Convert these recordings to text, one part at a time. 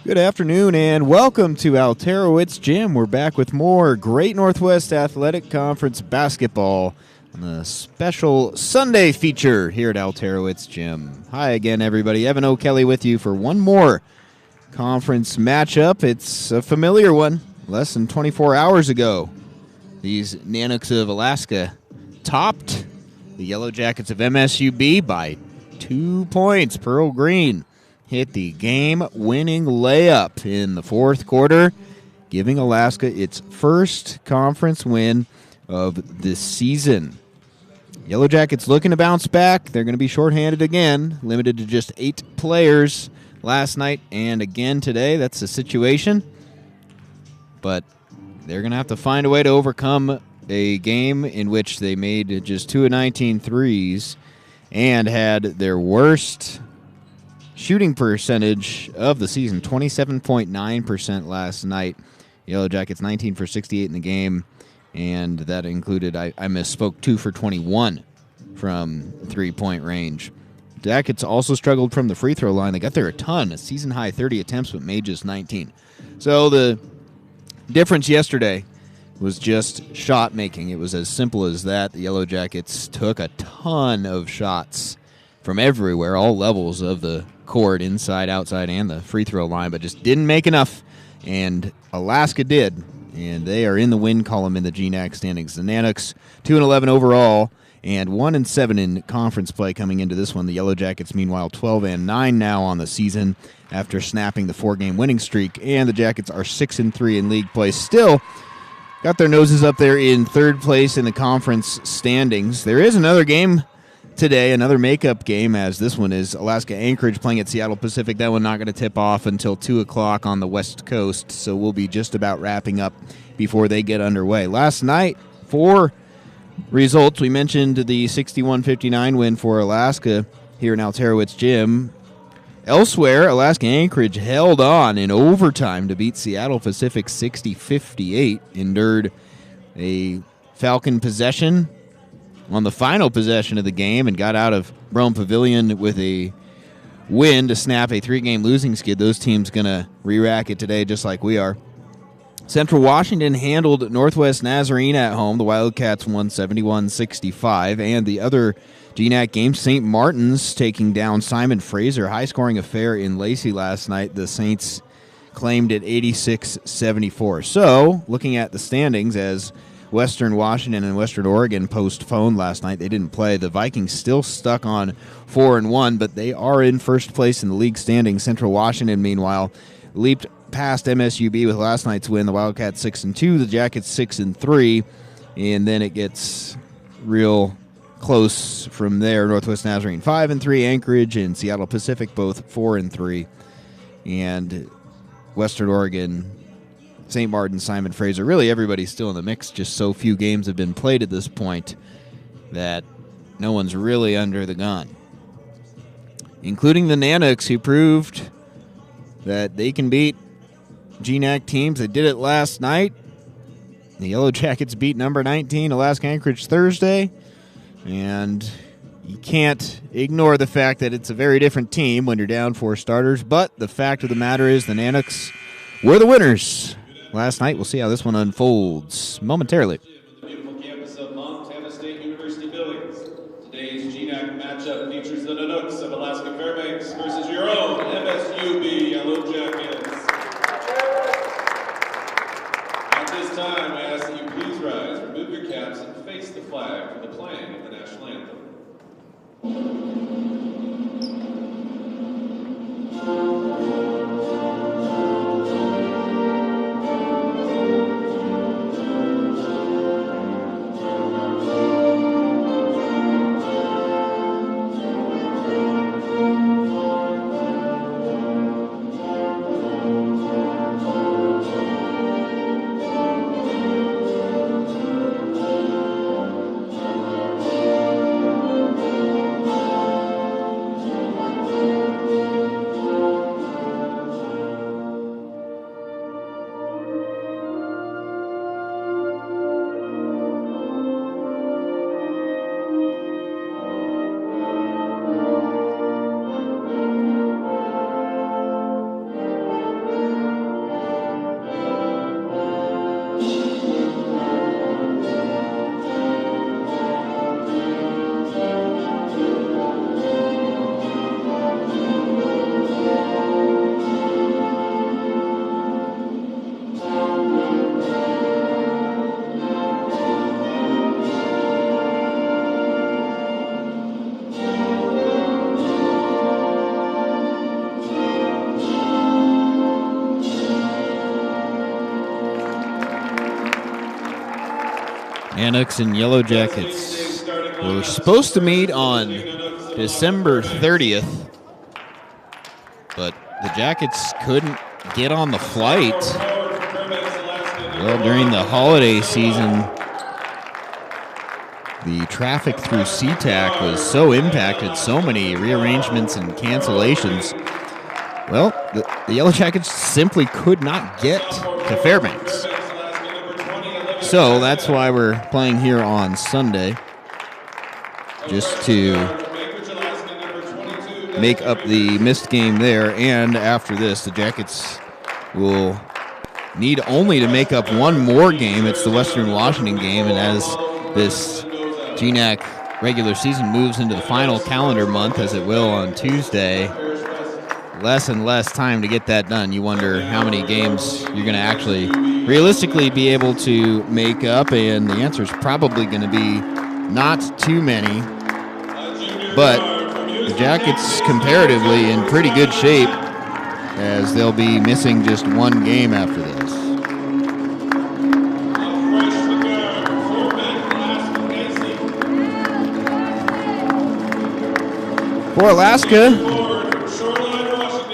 Good afternoon and welcome to Alterowitz Gym. We're back with more Great Northwest Athletic Conference basketball on a special Sunday feature here at Alterowitz Gym. Hi again, everybody. Evan O'Kelly with you for one more conference matchup. It's a familiar one. Less than 24 hours ago, these Nanooks of Alaska topped the Yellow Jackets of MSUB by 2 points. Pearl Green hit the game-winning layup in the fourth quarter, giving Alaska its first conference win of the season. Yellow Jackets looking to bounce back. They're going to be shorthanded again, limited to just 8 players last night and again today. That's the situation. But they're going to have to find a way to overcome a game in which they made just 2 of 19 threes and had their worst shooting percentage of the season, 27.9% last night. Yellow Jackets 19 for 68 in the game, and that included, I misspoke, 2 for 21 from three-point range. Jackets also struggled from the free throw line. They got there a ton, a season-high 30 attempts, but made just 19. So the difference yesterday was just shot making. It was as simple as that. The Yellow Jackets took a ton of shots from everywhere, all levels of the court, inside, outside, and the free throw line, but just didn't make enough, and Alaska did, and they are in the win column in the GNAC standings. The Nanooks 2-11 overall and 1-7 in conference play coming into this one. The Yellow Jackets, meanwhile, 12-9 now on the season after snapping the 4-game winning streak, and the Jackets are 6-3 in league play. Still got their noses up there in third place in the conference standings. There is another game today, another makeup game, as this one is Alaska Anchorage playing at Seattle Pacific. That one not going to tip off until 2 o'clock on the West Coast, so we'll be just about wrapping up before they get underway. Last night, 4 results. We mentioned the 61-59 win for Alaska here in Alterowitz Gym. Elsewhere, Alaska Anchorage held on in overtime to beat Seattle Pacific 60-58, endured a Falcon possession on the final possession of the game and got out of Rome Pavilion with a win to snap a 3-game losing skid. Those teams going to re-rack it today just like we are. Central Washington handled Northwest Nazarene at home. The Wildcats won 71-65. And the other GNAC game, St. Martin's taking down Simon Fraser. High-scoring affair in Lacey last night. The Saints claimed it 86-74. So, looking at the standings, as Western Washington and Western Oregon postponed last night, they didn't play. The Vikings still stuck on 4-1, but they are in first place in the league standings. Central Washington, meanwhile, leaped past MSUB with last night's win. The Wildcats 6-2, the Jackets 6-3, and then it gets real close from there. Northwest Nazarene 5-3, Anchorage and Seattle Pacific both 4-3, and Western Oregon, St. Martin, Simon Fraser, really everybody's still in the mix. Just so few games have been played at this point that no one's really under the gun, including the Nanooks, who proved that they can beat GNAC teams. They did it last night. The Yellow Jackets beat number 19 Alaska Anchorage Thursday, and you can't ignore the fact that it's a very different team when you're down 4 starters, but the fact of the matter is the Nanooks were the winners last night. We'll see how this one unfolds momentarily. The beautiful campus of Montana State University, Billings. Today's GNAC matchup features the Nanooks of Alaska Fairbanks versus your own MSUB Yellow Jackets. At this time, I ask that you please rise, remove your caps, and face the flag for the playing of the national anthem. Annex and Yellow Jackets were supposed to meet on December 30th, but the Jackets couldn't get on the flight. Well, during the holiday season, the traffic through SeaTac was so impacted, so many rearrangements and cancellations. Well, the Yellow Jackets simply could not get to Fairbanks. So that's why we're playing here on Sunday, just to make up the missed game there. And after this, the Jackets will need only to make up one more game. It's the Western Washington game, and as this GNAC regular season moves into the final calendar month, as it will on Tuesday, less and less time to get that done. You wonder how many games you're going to actually realistically be able to make up, and the answer is probably going to be not too many. But the Jackets comparatively in pretty good shape, as they'll be missing just one game after this. For Alaska,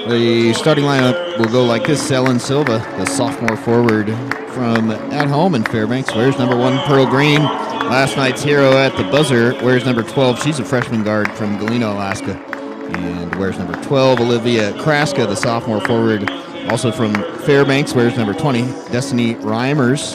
the starting lineup will go like this. Ellen Silva, the sophomore forward from at home in Fairbanks, wears number 1 Pearl Green. Last night's hero at the buzzer wears number 12. She's a freshman guard from Galena, Alaska, and wears number 12. Olivia Kraska, the sophomore forward, also from Fairbanks, wears number 20. Destiny Reimers,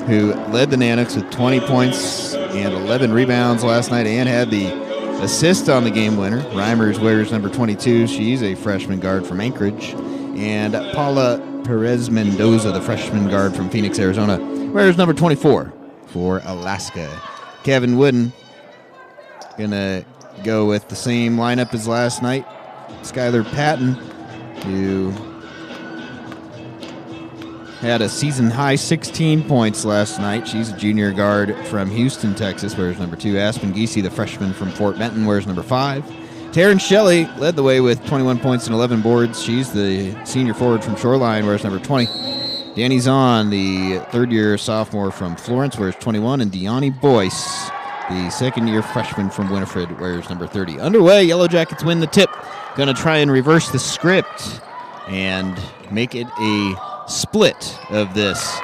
who led the Nanoks with 20 points and 11 rebounds last night and had the assist on the game winner. Reimers wears number 22. She's a freshman guard from Anchorage. And Paula Perez Mendoza, the freshman guard from Phoenix, Arizona, wears number 24 for Alaska. Kevin Wooden going to go with the same lineup as last night. Skylar Patton, who had a season-high 16 points last night. She's a junior guard from Houston, Texas, wears number 2. Aspen Giese, the freshman from Fort Benton, wears number 5. Taryn Shelley led the way with 21 points and 11 boards. She's the senior forward from Shoreline, wears number 20. Danny Zahn, the third-year sophomore from Florence, wears 21. And Deani Boyce, the second-year freshman from Winifred, wears number 30. Underway, Yellow Jackets win the tip. Going to try and reverse the script and make it a split of this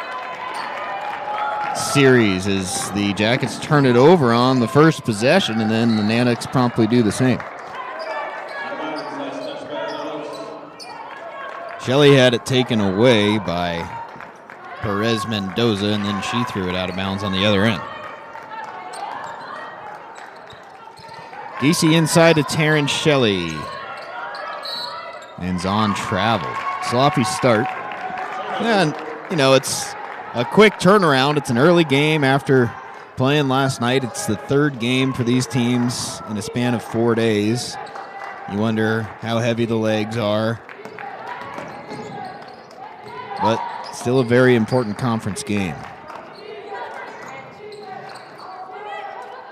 series as the Jackets turn it over on the first possession, and then the Nanoks promptly do the same. Shelley had it taken away by Perez Mendoza, and then she threw it out of bounds on the other end. Giese inside to Taryn Shelley. And Zahn traveled. Sloppy start. And, it's a quick turnaround. It's an early game after playing last night. It's the third game for these teams in a span of 4 days. You wonder how heavy the legs are. But still a very important conference game.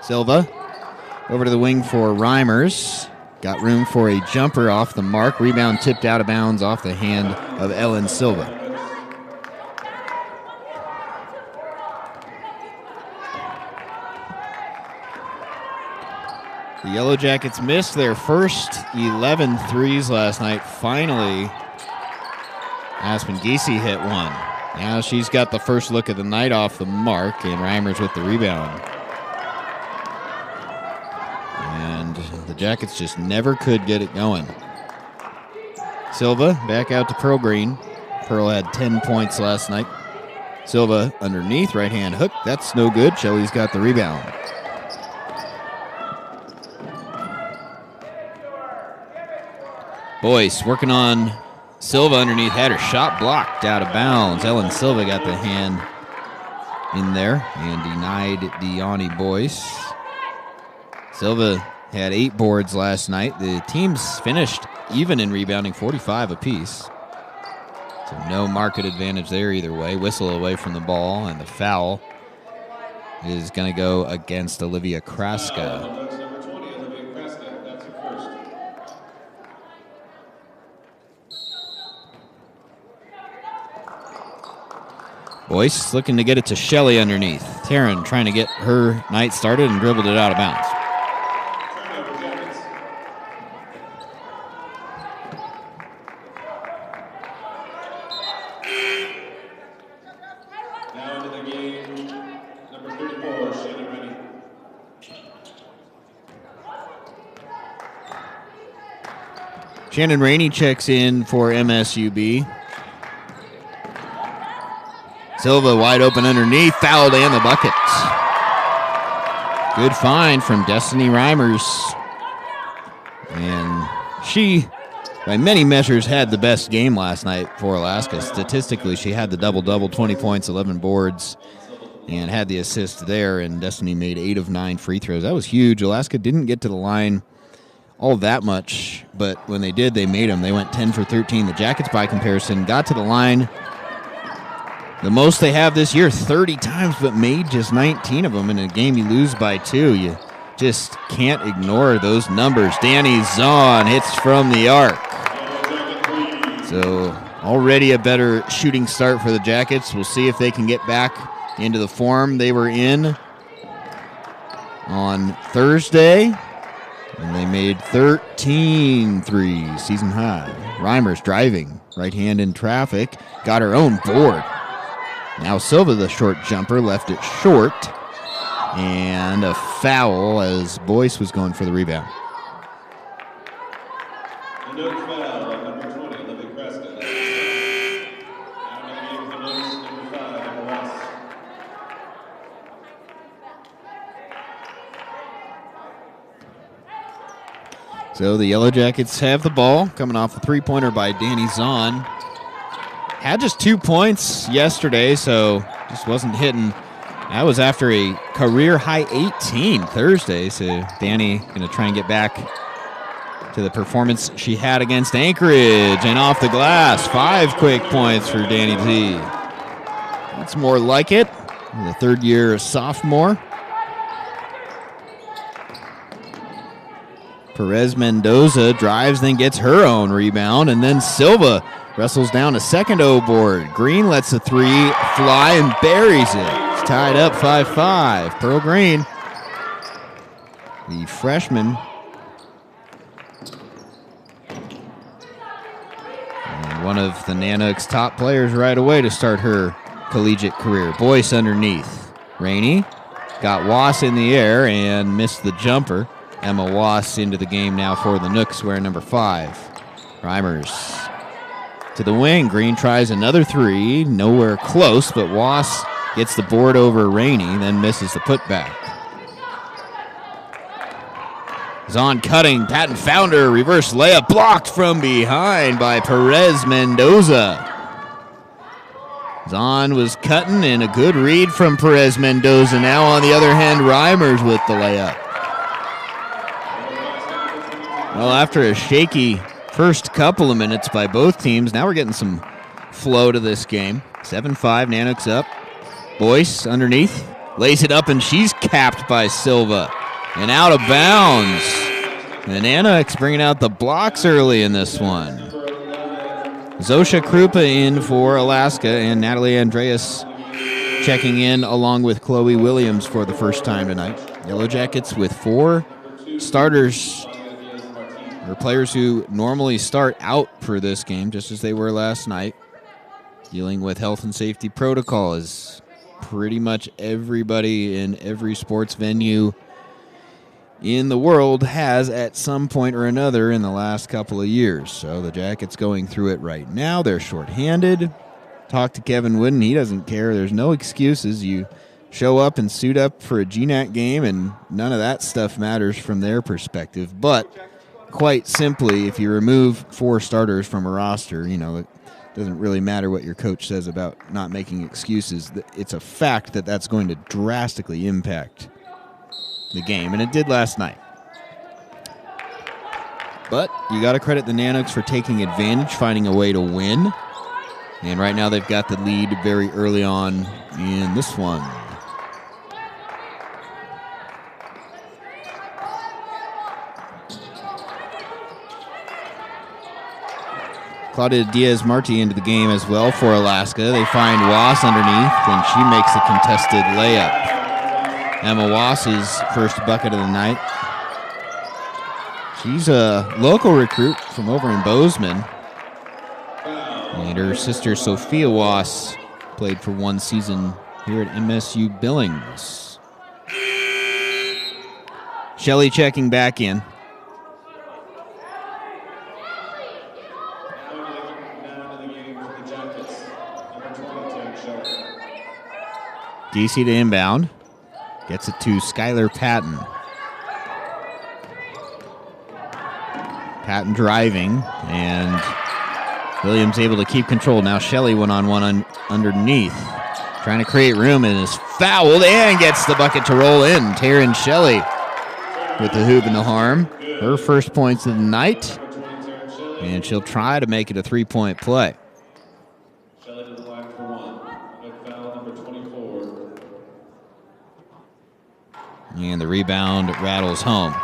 Silva over to the wing for Reimers. Got room for a jumper off the mark. Rebound tipped out of bounds off the hand of Ellen Silva. The Yellow Jackets missed their first 11 threes last night. Finally, Aspen Giese hit one. Now she's got the first look of the night off the mark, and Reimers with the rebound. And the Jackets just never could get it going. Silva back out to Pearl Green. Pearl had 10 points last night. Silva underneath, right hand hook. That's no good. Shelley's got the rebound. Boyce working on Silva underneath, had her shot blocked out of bounds. Ellen Silva got the hand in there and denied Deani Boyce. Silva had 8 boards last night. The teams finished even in rebounding, 45 apiece. So no market advantage there either way. Whistle away from the ball, and the foul is going to go against Olivia Kraska. Boyce looking to get it to Shelley underneath. Taryn trying to get her night started and dribbled it out of bounds. Turnover, Jackets. Now into the game, number 34, Shannon Rennie. Shannon Rainey checks in for MSUB. Silva wide open underneath, fouled and the bucket. Good find from Destiny Reimers. And she, by many measures, had the best game last night for Alaska. Statistically, she had the double-double, 20 points, 11 boards, and had the assist there, and Destiny made 8 of 9 free throws. That was huge. Alaska didn't get to the line all that much, but when they did, they made them. They went 10 for 13. The Jackets, by comparison, got to the line the most they have this year, 30 times, but made just 19 of them. In a game you lose by 2, you just can't ignore those numbers. Danny Zahn hits from the arc. So already a better shooting start for the Jackets. We'll see if they can get back into the form they were in on Thursday. And they made 13 threes, season high. Reimers driving, right hand in traffic, got her own board. Now Silva, the short jumper, left it short. And a foul as Boyce was going for the rebound. A no foul on number 20, Lily Prescott. Now in the game for Lewis, number 5, Emma Ross. So the Yellow Jackets have the ball, coming off a three-pointer by Danny Zahn. Had just 2 points yesterday, so just wasn't hitting. That was after a career-high 18 Thursday, so Danny going to try and get back to the performance she had against Anchorage. And off the glass, 5 quick points for Danny T. That's more like it. The third-year sophomore. Perez Mendoza drives, then gets her own rebound, and then Silva wrestles down a second O board. Green lets the three fly and buries it. It's tied up 5-5. Pearl Green, the freshman, and one of the Nanooks' top players right away to start her collegiate career. Boyce underneath. Rainey got Wass in the air and missed the jumper. Emma Wass into the game now for the Nooks, wearing number 5. Reimers to the wing. Green tries another three. Nowhere close, but Wass gets the board over Rainey, then misses the putback. Zahn cutting. Patton found her. Reverse layup blocked from behind by Perez Mendoza. Zahn was cutting, and a good read from Perez Mendoza. Now on the other hand, Reimers with the layup. Well, after a shaky first couple of minutes by both teams, now we're getting some flow to this game. 7-5, Nanooks up. Boyce underneath, lays it up, and she's capped by Silva. And out of bounds. And Nanooks bringing out the blocks early in this one. Zosha Krupa in for Alaska, and Natalie Andreas checking in along with Chloe Williams for the first time tonight. Yellow Jackets with 4 starters, or players who normally start out for this game, just as they were last night. Dealing with health and safety protocol, as pretty much everybody in every sports venue in the world has at some point or another in the last couple of years. So the Jackets going through it right now. They're shorthanded. Talk to Kevin Wooden. He doesn't care. There's no excuses. You show up and suit up for a GNAC game, and none of that stuff matters from their perspective. But quite simply, if you remove 4 starters from a roster, you know, it doesn't really matter what your coach says about not making excuses. It's a fact that that's going to drastically impact the game, and it did last night. But you got to credit the Nanooks for taking advantage, finding a way to win. And right now they've got the lead very early on in this one. Claudia Diaz-Marti into the game as well for Alaska. They find Wass underneath, and she makes a contested layup. Emma Wass's first bucket of the night. She's a local recruit from over in Bozeman. And her sister Sophia Wass played for one season here at MSU Billings. Shelley checking back in. DC to inbound. Gets it to Skylar Patton. Patton driving, and Williams able to keep control. Now Shelley one-on-one underneath. Trying to create room and is fouled and gets the bucket to roll in. Taryn Shelley with the hoop and the harm. Her first points of the night. And she'll try to make it a three-point play. Shelley to the line for one. Foul number 24. And the rebound rattles home.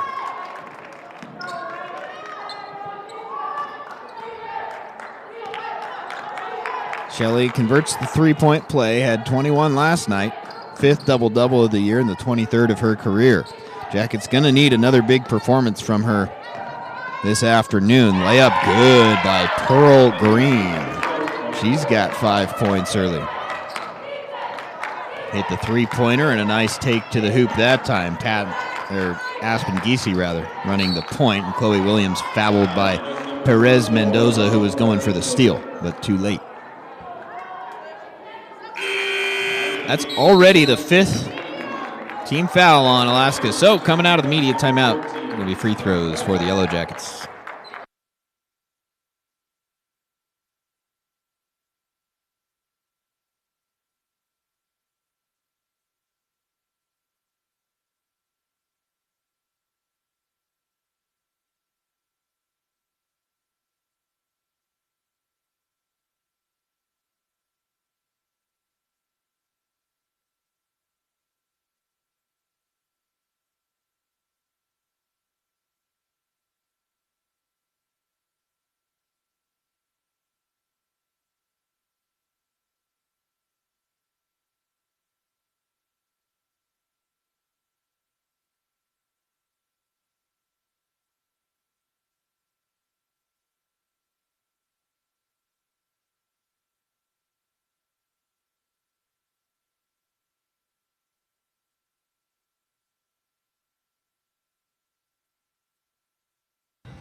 Shelley converts the three-point play, had 21 last night, 5th double-double of the year and the 23rd of her career. Jackets going to need another big performance from her this afternoon. Layup good by Pearl Green. She's got 5 points early. Hit the three-pointer and a nice take to the hoop that time. Aspen Giese, running the point. And Chloe Williams fouled by Perez Mendoza, who was going for the steal, but too late. That's already the 5th team foul on Alaska. So coming out of the media timeout, going to be free throws for the Yellow Jackets.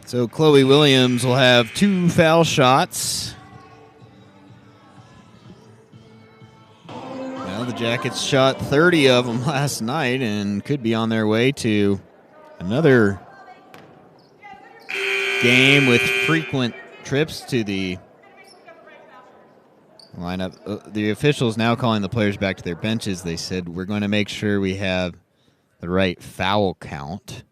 So Chloe Williams will have 2 foul shots. Well, the Jackets shot 30 of them last night and could be on their way to another game with frequent trips to the lineup. The officials now calling the players back to their benches. They said, we're going to make sure we have the right foul count.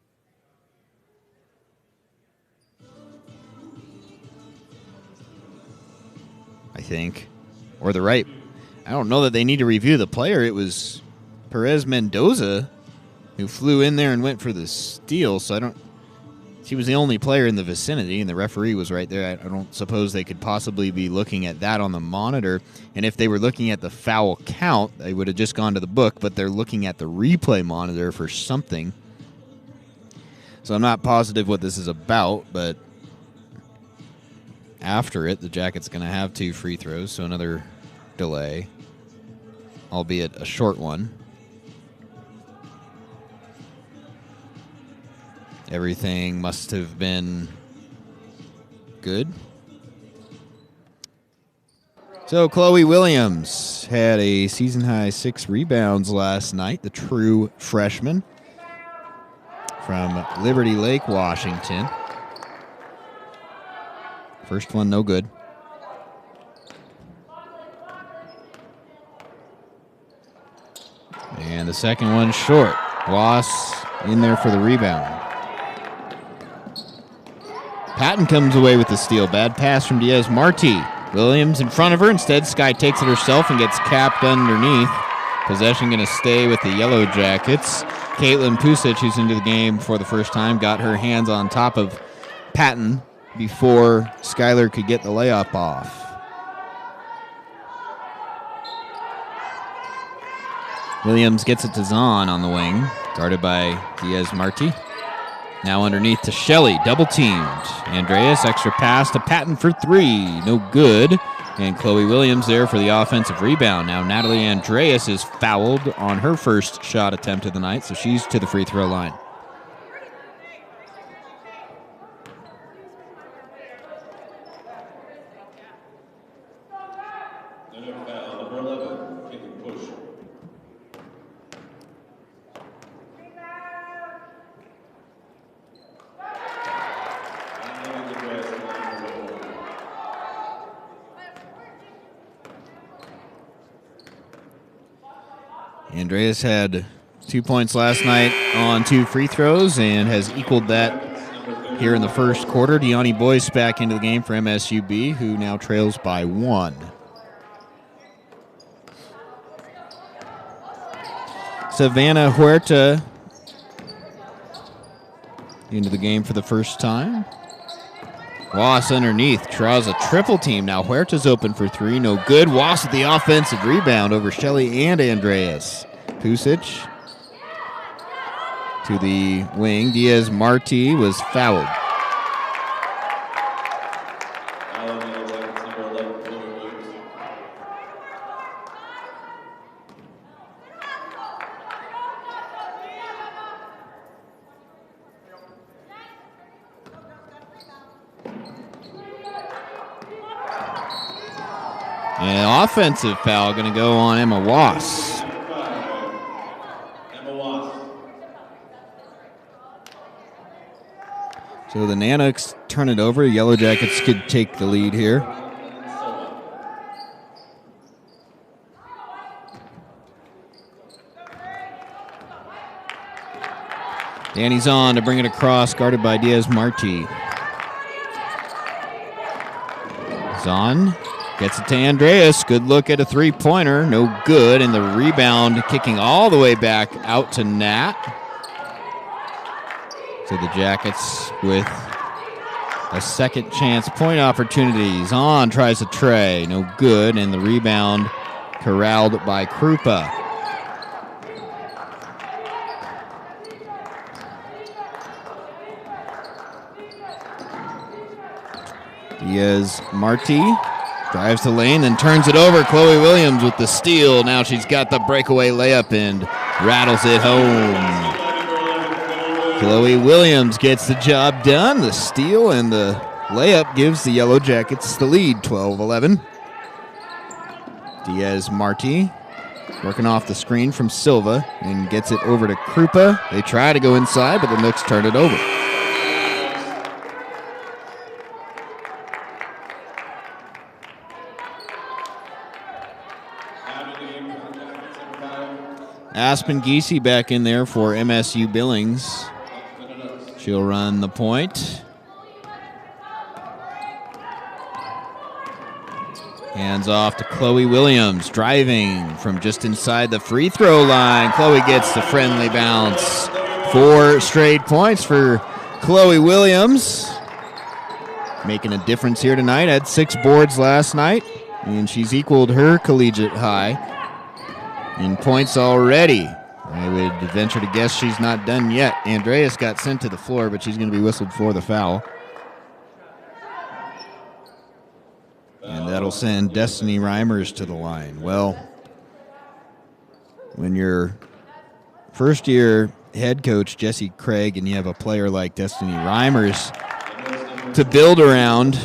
I think, or the right. I don't know that they need to review the player. It was Perez Mendoza who flew in there and went for the steal, so she was the only player in the vicinity, and the referee was right there. I don't suppose they could possibly be looking at that on the monitor, and if they were looking at the foul count, they would have just gone to the book, but they're looking at the replay monitor for something. So I'm not positive what this is about, but after it, the Jackets going to have 2 free throws, so another delay, albeit a short one. Everything must have been good. So Chloe Williams had a season-high 6 rebounds last night, the true freshman from Liberty Lake, Washington. First one, no good. And the second one, short. Wass in there for the rebound. Patton comes away with the steal. Bad pass from Diaz-Marti. Williams in front of her. Instead, Sky takes it herself and gets capped underneath. Possession going to stay with the Yellow Jackets. Caitlin Pusic, who's into the game for the first time, got her hands on top of Patton. before Skyler could get the layup off. Williams gets it to Zahn on the wing, guarded by Diaz-Marti. Now underneath to Shelley, double teamed. Andreas, extra pass to Patton for three, no good. And Chloe Williams there for the offensive rebound. Now Natalie Andreas is fouled on her first shot attempt of the night, so she's to the free throw line. Number 11, kick and push. Andreas had 2 points last night on 2 free throws and has equaled that here in the first quarter. Deani Boyce back into the game for MSUB, who now trails by 1. Savannah Huerta into the game for the first time. Wass underneath, draws a triple team. Now Huerta's open for 3, no good. Wass with the offensive rebound over Shelley and Andreas. Pusic to the wing. Diaz-Marti was fouled. An offensive foul going to go on Emma Wass. So the Nanooks turn it over. Yellow Jackets could take the lead here. Danny's on to bring it across, guarded by Diaz-Marti. Zahn gets it to Andreas. Good look at a three-pointer. No good. And the rebound kicking all the way back out to Nat. So the Jackets with a second chance point opportunity. Zahn tries a tray. No good. And the rebound corralled by Krupa. Diaz-Marti drives the lane, then turns it over. Chloe Williams with the steal. Now she's got the breakaway layup and rattles it home. Chloe Williams gets the job done. The steal and the layup gives the Yellow Jackets the lead, 12-11. Diaz-Marti working off the screen from Silva and gets it over to Krupa. They try to go inside, but the Nooks turn it over. Aspen Giese back in there for MSU Billings. She'll run the point. Hands off to Chloe Williams, driving from just inside the free throw line. Chloe gets the friendly bounce. 4 straight points for Chloe Williams. Making a difference here tonight. Had 6 boards last night, and she's equaled her collegiate high in points already. I would venture to guess she's not done yet. Andreas got sent to the floor, but she's going to be whistled for the foul. And that'll send Destiny Reimers to the line. Well, when you're first-year head coach Jesse Craig and you have a player like Destiny Reimers to build around,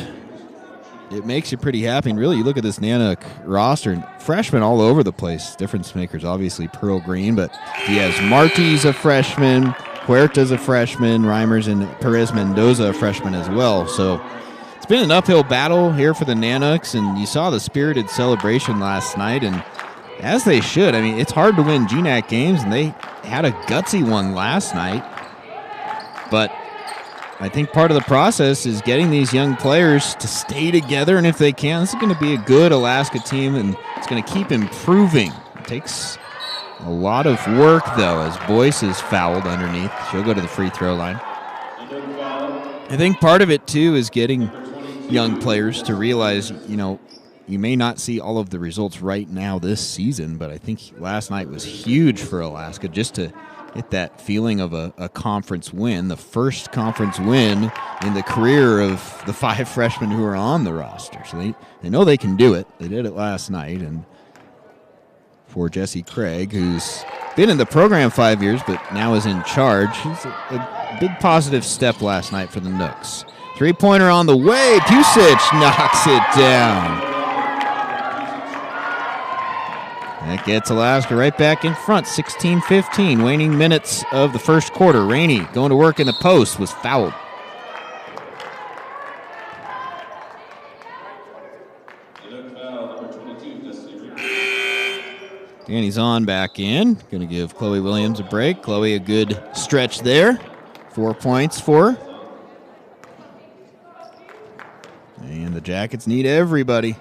it makes you pretty happy. And really, you look at this Nanook roster, freshmen all over the place. Difference makers, obviously, Pearl Green, but Diaz-Marti's a freshman, Huerta's a freshman, Reimers and Perez Mendoza a freshman as well. So it's been an uphill battle here for the Nanooks, and you saw the spirited celebration last night, and as they should. I mean, it's hard to win GNAC games, and they had a gutsy one last night. But I think part of the process is getting these young players to stay together, and if they can, this is going to be a good Alaska team, and it's going to keep improving. It takes a lot of work, though, as Boyce is fouled underneath. She'll go to the free throw line. I think part of it, too, is getting young players to realize, you may not see all of the results right now this season, but I think last night was huge for Alaska just to get that feeling of a conference win, the first conference win in the career of the 5 freshmen who are on the roster. So they know they can do it. They did it last night. And for Jesse Craig, who's been in the program 5 years but now is in charge, he's a big positive step last night for the Nooks. Three-pointer on the way. Pusich knocks it down. That gets Alaska right back in front, 16-15. Waning minutes of the first quarter. Rainey going to work in the post was fouled. Danny Zahn back in. Going to give Chloe Williams a break. Chloe a good stretch there. 4 points for her. And the Jackets need everybody.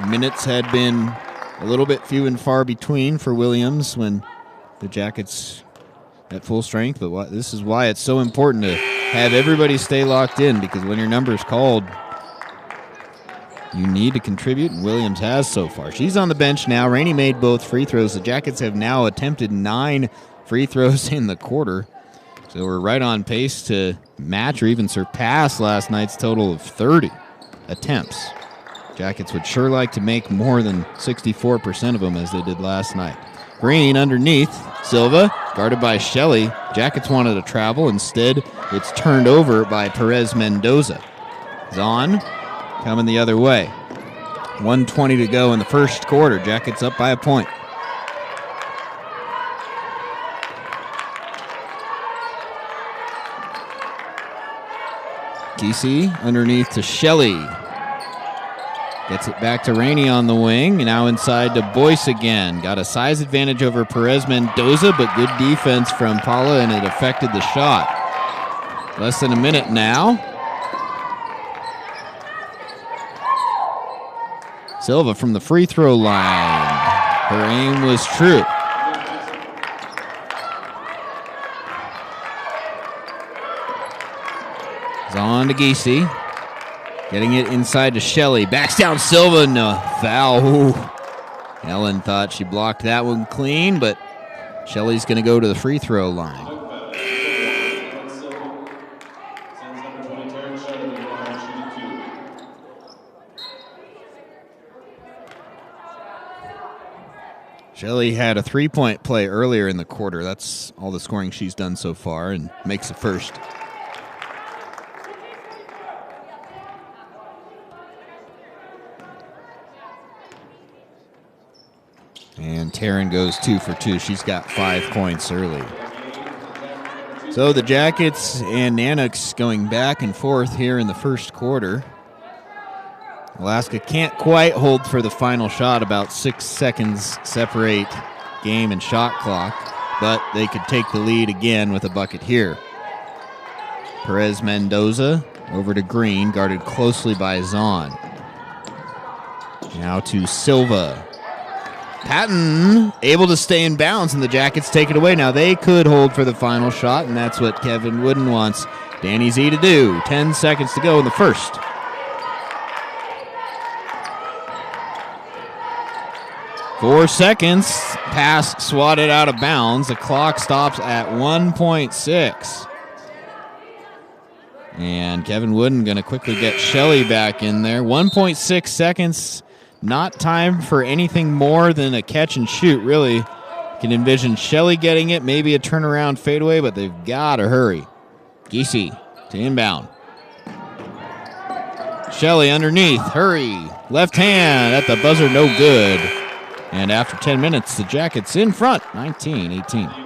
Minutes had been a little bit few and far between for Williams when the Jackets at full strength, but this is why it's so important to have everybody stay locked in, because when your number is called, you need to contribute, and Williams has so far. She's on the bench now. Rainey made both free throws. The Jackets have now attempted 9 free throws in the quarter, so we're right on pace to match or even surpass last night's total of 30 attempts. Jackets would sure like to make more than 64% of them as they did last night. Green underneath. Silva guarded by Shelley. Jackets wanted to travel. Instead, it's turned over by Perez Mendoza. Zahn coming the other way. 1:20 to go in the first quarter. Jackets up by a point. DC underneath to Shelley. Gets it back to Rainey on the wing. Now inside to Boyce again. Got a size advantage over Perez Mendoza, but good defense from Paula, and it affected the shot. Less than a minute now. Silva from the free throw line. Her aim was true. Zahn to Giese. Getting it inside to Shelley. Backs down Silva. No, foul. Ooh. Ellen thought she blocked that one clean, but Shelley's going to go to the free throw line. Shelley had a three-point play earlier in the quarter. That's all the scoring she's done so far, and makes the first. And Taryn goes 2 for 2. She's got 5 points early. So the Jackets and Nanoks going back and forth here in the first quarter. Alaska can't quite hold for the final shot. About 6 seconds separate game and shot clock, but they could take the lead again with a bucket here. Perez Mendoza over to Green, guarded closely by Zahn. Now to Silva. Patton able to stay in bounds, and the Jackets take it away. Now they could hold for the final shot, and that's what Kevin Wooden wants Danny Z to do. 10 seconds to go in the first. Four seconds. Pass swatted out of bounds. The clock stops at 1.6. And Kevin Wooden going to quickly get Shelley back in there. 1.6 seconds. Not time for anything more than a catch and shoot, really. Can envision Shelley getting it, maybe a turnaround fadeaway, but they've got to hurry. Giese to inbound. Shelley underneath, hurry. Left hand at the buzzer, no good. And after 10 minutes, the Jackets in front, 19-18.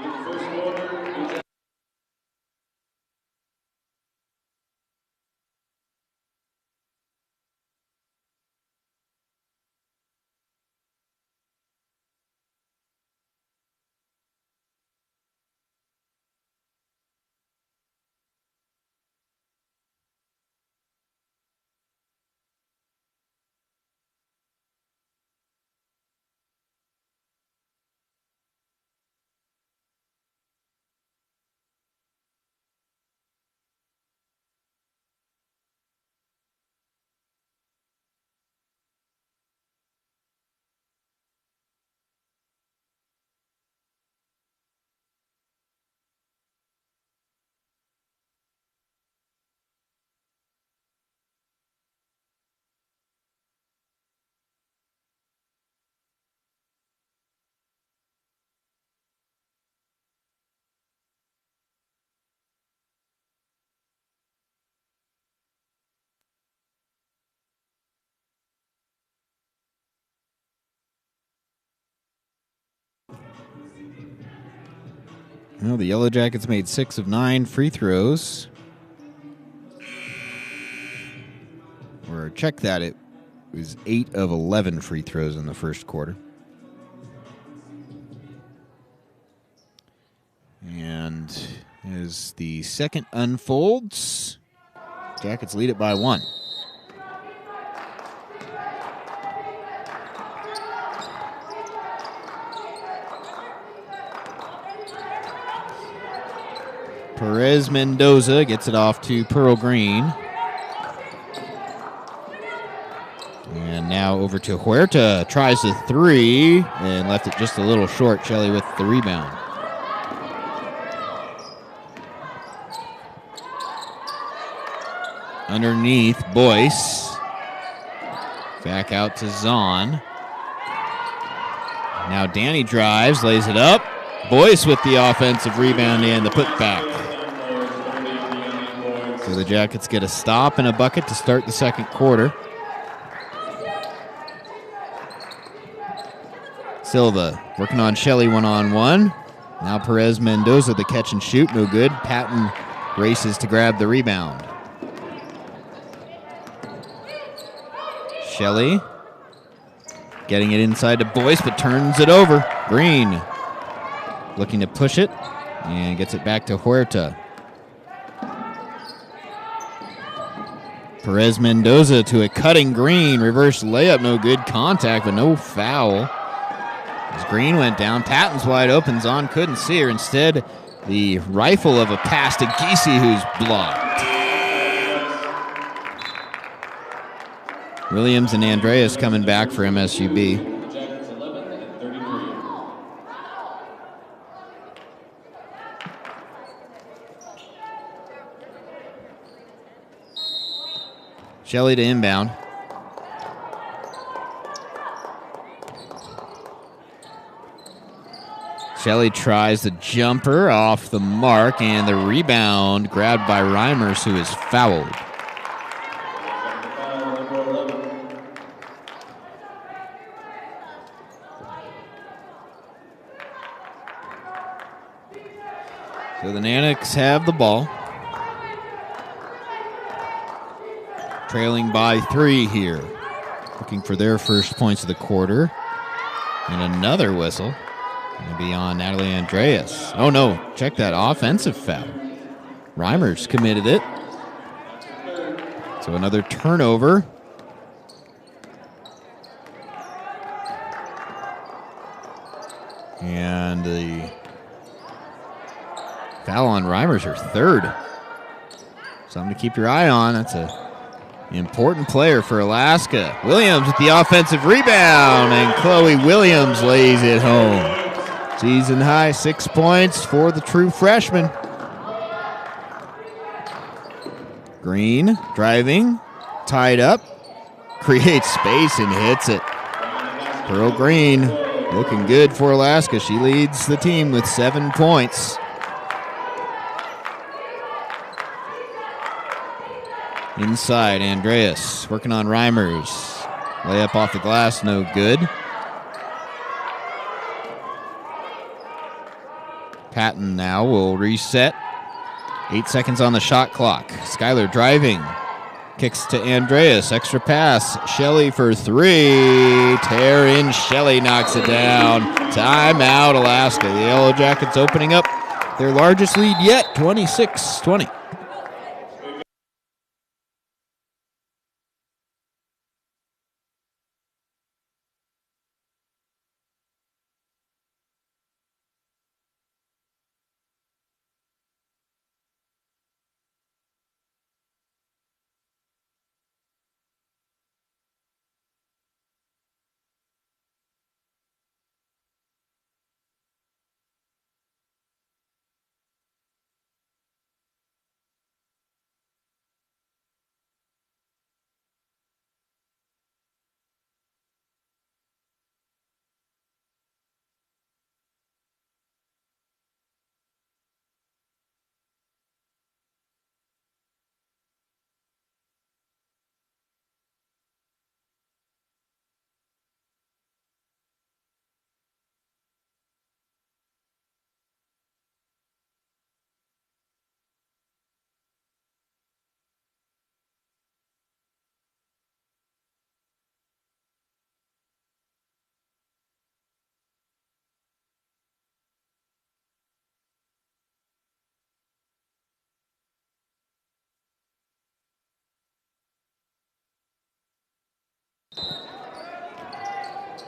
Well, the Yellow Jackets made 6 of 9 free throws. Or check that, it was 8 of 11 free throws in the first quarter. And as the second unfolds, Jackets lead it by 1. Perez Mendoza gets it off to Pearl Green. And now over to Huerta. Tries the 3 and left it just a little short. Shelley with the rebound. Underneath, Boyce. Back out to Zahn. Now Danny drives, lays it up. Boyce with the offensive rebound and the putback. So the Jackets get a stop and a bucket to start the second quarter. Silva working on Shelley one-on-one. Now Perez Mendoza, the catch and shoot, no good. Patton races to grab the rebound. Shelley getting it inside to Boyce, but turns it over. Green looking to push it and gets it back to Huerta. Perez Mendoza to a cutting Green. Reverse layup, no good. Contact, but no foul. As Green went down, Patton's wide open. Zahn couldn't see her. Instead, the rifle of a pass to Giese, who's blocked. Williams and Andreas coming back for MSUB. Shelley to inbound. Shelley tries the jumper off the mark, and the rebound grabbed by Reimers, who is fouled. So the Nannicks have the ball. Trailing by 3 here. Looking for their first points of the quarter. And another whistle. Going to be on Natalie Andreas. Oh no, check that offensive foul. Reimers committed it. So another turnover. And the foul on Reimers, her third. Something to keep your eye on. That's a important player for Alaska. Williams with the offensive rebound, and Chloe Williams lays it home. Season high 6 points for the true freshman. Green driving, tied up, creates space and hits it. Pearl Green looking good for Alaska. She leads the team with 7 points. Inside, Andreas working on Reimers. Layup off the glass, no good. Patton now will reset. 8 seconds on the shot clock. Skylar driving. Kicks to Andreas. Extra pass. Shelley for 3. Tear in. Shelley knocks it down. Timeout, Alaska. The Yellow Jackets opening up their largest lead yet, 26-20.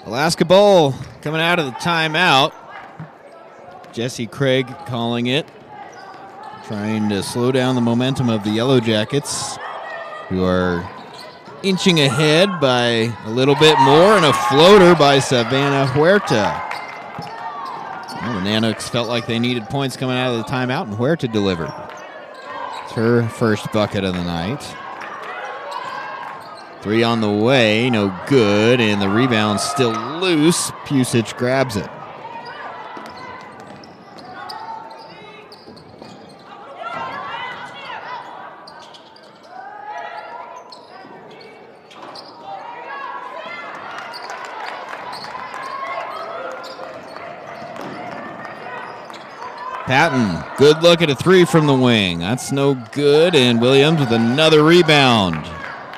Alaska Bowl coming out of the timeout. Jesse Craig calling it, trying to slow down the momentum of the Yellow Jackets, who are inching ahead by a little bit more, and a floater by Savannah Huerta. Well, the Nanooks felt like they needed points coming out of the timeout, and Huerta delivered. It's her first bucket of the night. 3 on the way, no good, and the rebound still loose. Pusic grabs it. Patton, good look at a 3 from the wing. That's no good, and Williams with another rebound.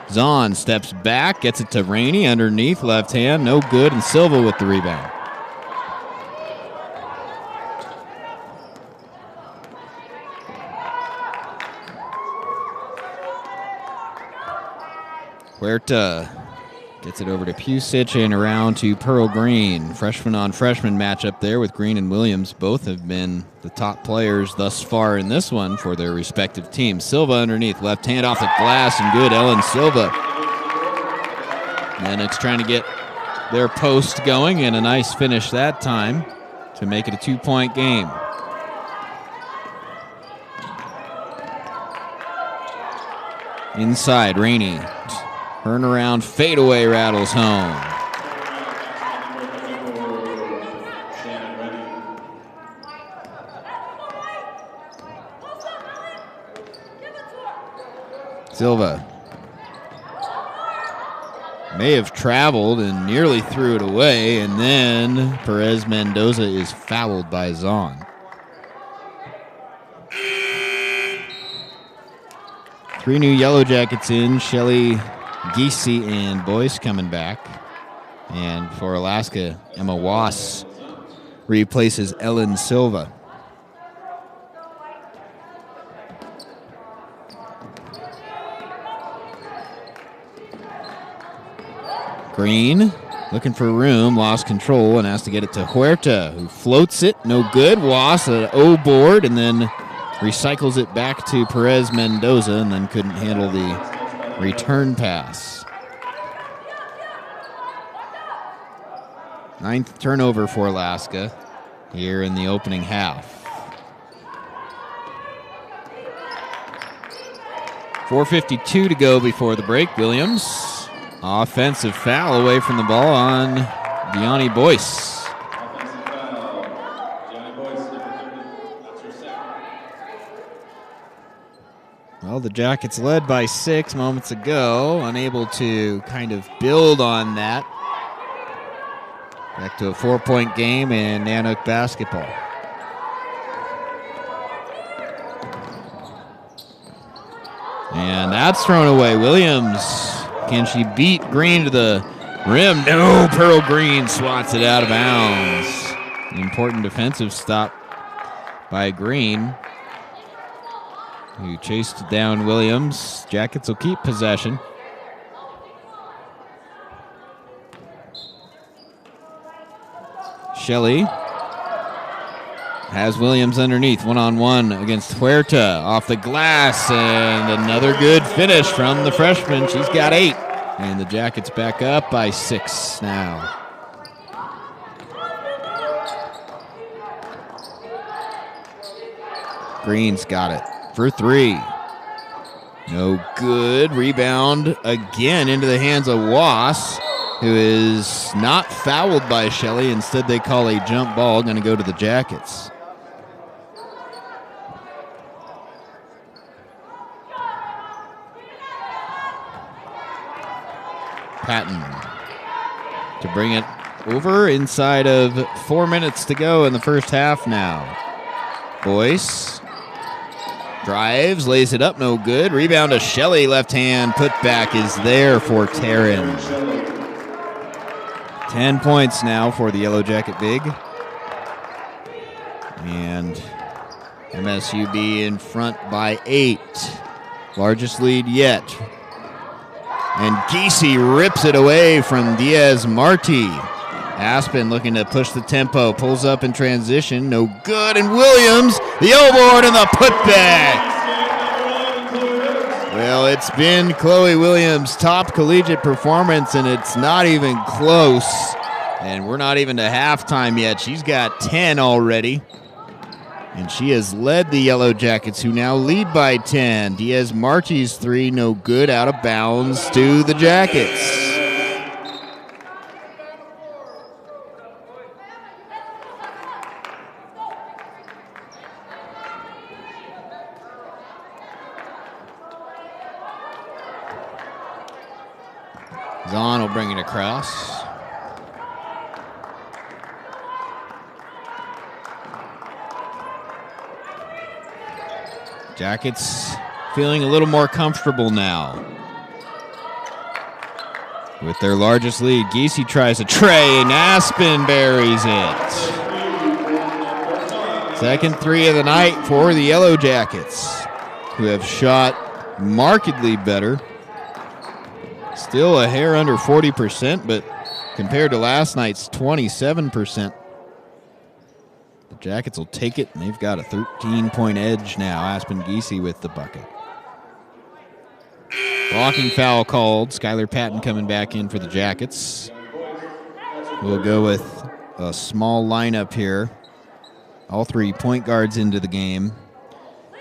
Zahn steps back, gets it to Rainey underneath, left hand, no good, and Silva with the rebound. Huerta gets it over to Pusic and around to Pearl Green. Freshman on freshman matchup there with Green and Williams. Both have been the top players thus far in this one for their respective teams. Silva underneath, left hand off the glass, and good. Ellen Silva. Nanooks trying to get their post going, and a nice finish that time to make it a 2-point game. Inside, Rainey. Turnaround fadeaway rattles home. Silva may have traveled and nearly threw it away, and then Perez Mendoza is fouled by Zahn. 3 new Yellow Jackets in. Shelley Giese and Boyce coming back. And for Alaska, Emma Wass replaces Ellen Silva. Green looking for room, lost control, and has to get it to Huerta, who floats it, no good. Wass, an O board, and then recycles it back to Perez Mendoza, and then couldn't handle the return pass. 9th turnover for Alaska here in the opening half. 4:52 to go before the break. Williams, offensive foul away from the ball on Deani Boyce. Well, the Jackets led by 6 moments ago, unable to kind of build on that. Back to a 4-point game in Nanook basketball. And that's thrown away. Williams, can she beat Green to the rim? No, Pearl Green swats it out of bounds. An important defensive stop by Green, who chased down Williams. Jackets will keep possession. Shelley has Williams underneath, one-on-one against Huerta. Off the glass, and another good finish from the freshman. She's got 8. And the Jackets back up by 6 now. Green's got it for 3. No good. Rebound again into the hands of Wass, who is not fouled by Shelley. Instead, they call a jump ball, going to go to the Jackets. Patton to bring it over inside of 4 minutes to go in the first half now. Boyce drives, lays it up, no good. Rebound to Shelley, left hand, put back is there for Taryn. 10 points now for the Yellow Jacket big. And MSUB in front by 8. Largest lead yet. And Giese rips it away from Diaz Marti. Aspen looking to push the tempo, pulls up in transition, no good, and Williams, the O-board and the putback. Well, it's been Chloe Williams' top collegiate performance, and it's not even close. And we're not even to halftime yet. She's got 10 already. And she has led the Yellow Jackets, who now lead by 10. Diaz Marchi's three, no good, out of bounds to the Jackets. Zahn will bring it across. Jackets feeling a little more comfortable now. With their largest lead, Giese tries a tray, and Aspen buries it. Second three of the night for the Yellow Jackets, who have shot markedly better. Still a hair under 40%, but compared to last night's 27%. The Jackets will take it, and they've got a 13-point edge now. Aspen Giese with the bucket. Blocking foul called. Skylar Patton coming back in for the Jackets. We'll go with a small lineup here. All three point guards into the game,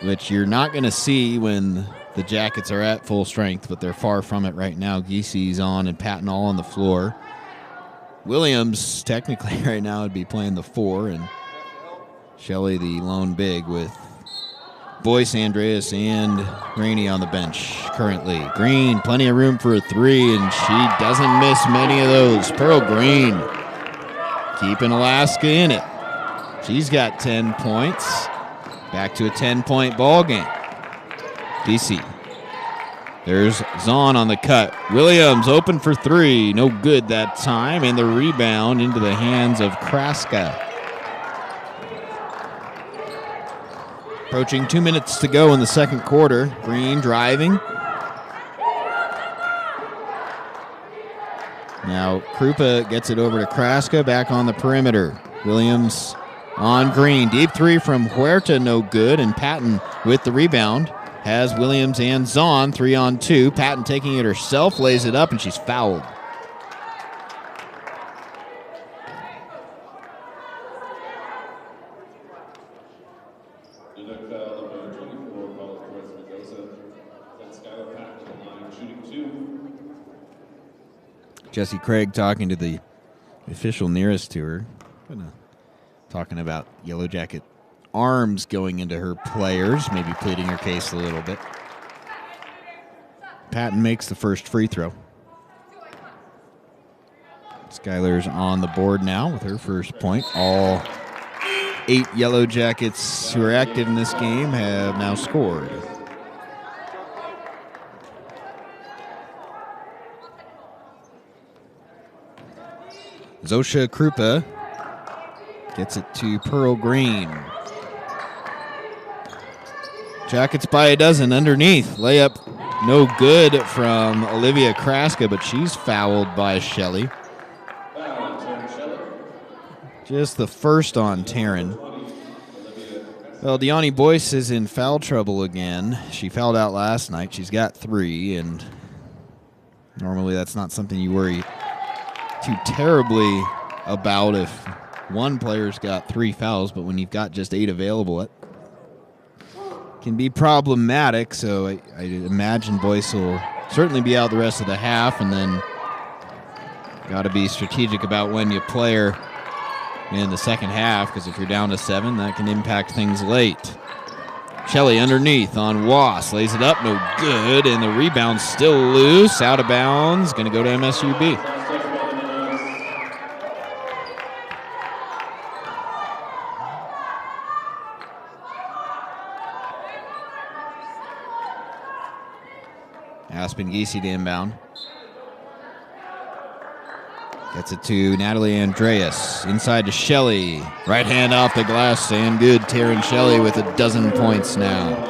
which you're not going to see when the Jackets are at full strength, but they're far from it right now. Giese's on and Patton all on the floor. Williams, technically right now, would be playing the 4, and Shelley the lone big with Boyce, Andreas, and Rainey on the bench currently. Green, plenty of room for a 3, and she doesn't miss many of those. Pearl Green keeping Alaska in it. She's got 10 points. Back to a 10-point ball game. DC. There's Zahn on the cut. Williams open for 3. No good that time. And the rebound into the hands of Kraska. Approaching 2 minutes to go in the second quarter. Green driving. Now Krupa gets it over to Kraska. Back on the perimeter. Williams on Green. Deep 3 from Huerta. No good. And Patton with the rebound. Has Williams and Zahn 3-on-2. Patton taking it herself, lays it up, and she's fouled. Jesse Craig talking to the official nearest to her. Talking about Yellow Jacket arms going into her players, maybe pleading her case a little bit. Patton makes the first free throw. Skylar's on the board now with her first point. All 8 Yellow Jackets who are active in this game have now scored. Zosha Krupa gets it to Pearl Green. Jackets by a dozen underneath. Layup no good from Olivia Kraska, but she's fouled by Shelley. Just the first on Taryn. Well, Deani Boyce is in foul trouble again. She fouled out last night. She's got 3, and normally that's not something you worry too terribly about if one player's got 3 fouls, but when you've got just 8 available, it can be problematic. So I imagine Boyce will certainly be out the rest of the half, and then got to be strategic about when you play her in the second half, because if you're down to 7, that can impact things late. Shelley underneath on Wass, lays it up, no good, and the rebound's still loose, out of bounds, going to go to MSUB. Aspen Giese to inbound. Gets it to Natalie Andreas. Inside to Shelley. Right hand off the glass and good. Taryn Shelley with a dozen points now.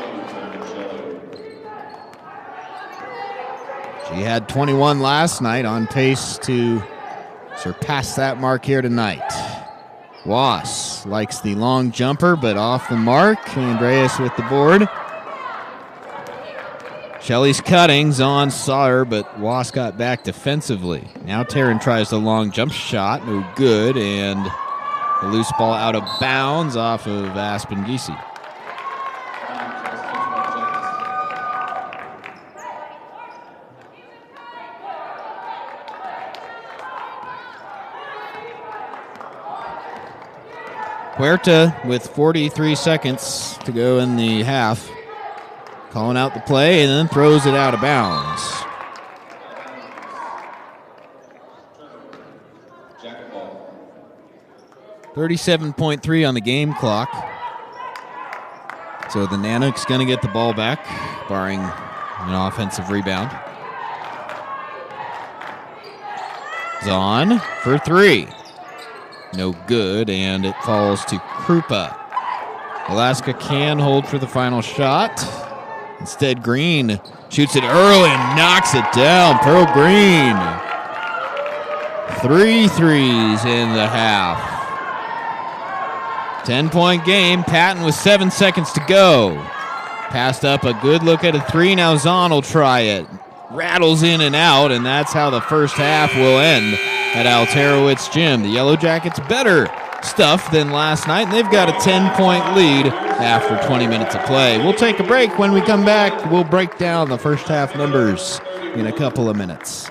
She had 21 last night, on pace to surpass that mark here tonight. Was likes the long jumper, but off the mark. Andreas with the board. Shelley's cuttings on Sauer, but Was got back defensively. Now Taryn tries the long jump shot. No good, and the loose ball out of bounds off of Aspen Giese. Huerta with 43 seconds to go in the half. Calling out the play and then throws it out of bounds. 37.3 on the game clock. So the Nanook's going to get the ball back, barring an offensive rebound. Zahn for three. No good, and it falls to Krupa. Alaska can hold for the final shot. Instead, Green shoots it early and knocks it down. Pearl Green. 3 threes in the half. 10-point game. Patton with 7 seconds to go. Passed up a good look at a three. Now Zahn will try it. Rattles in and out, and that's how the first half will end at Alterowitz Gym. The Yellow Jackets better stuff than last night, and they've got a 10-point lead after 20 minutes of play. We'll take a break. When we come back, we'll break down the first half numbers in a couple of minutes.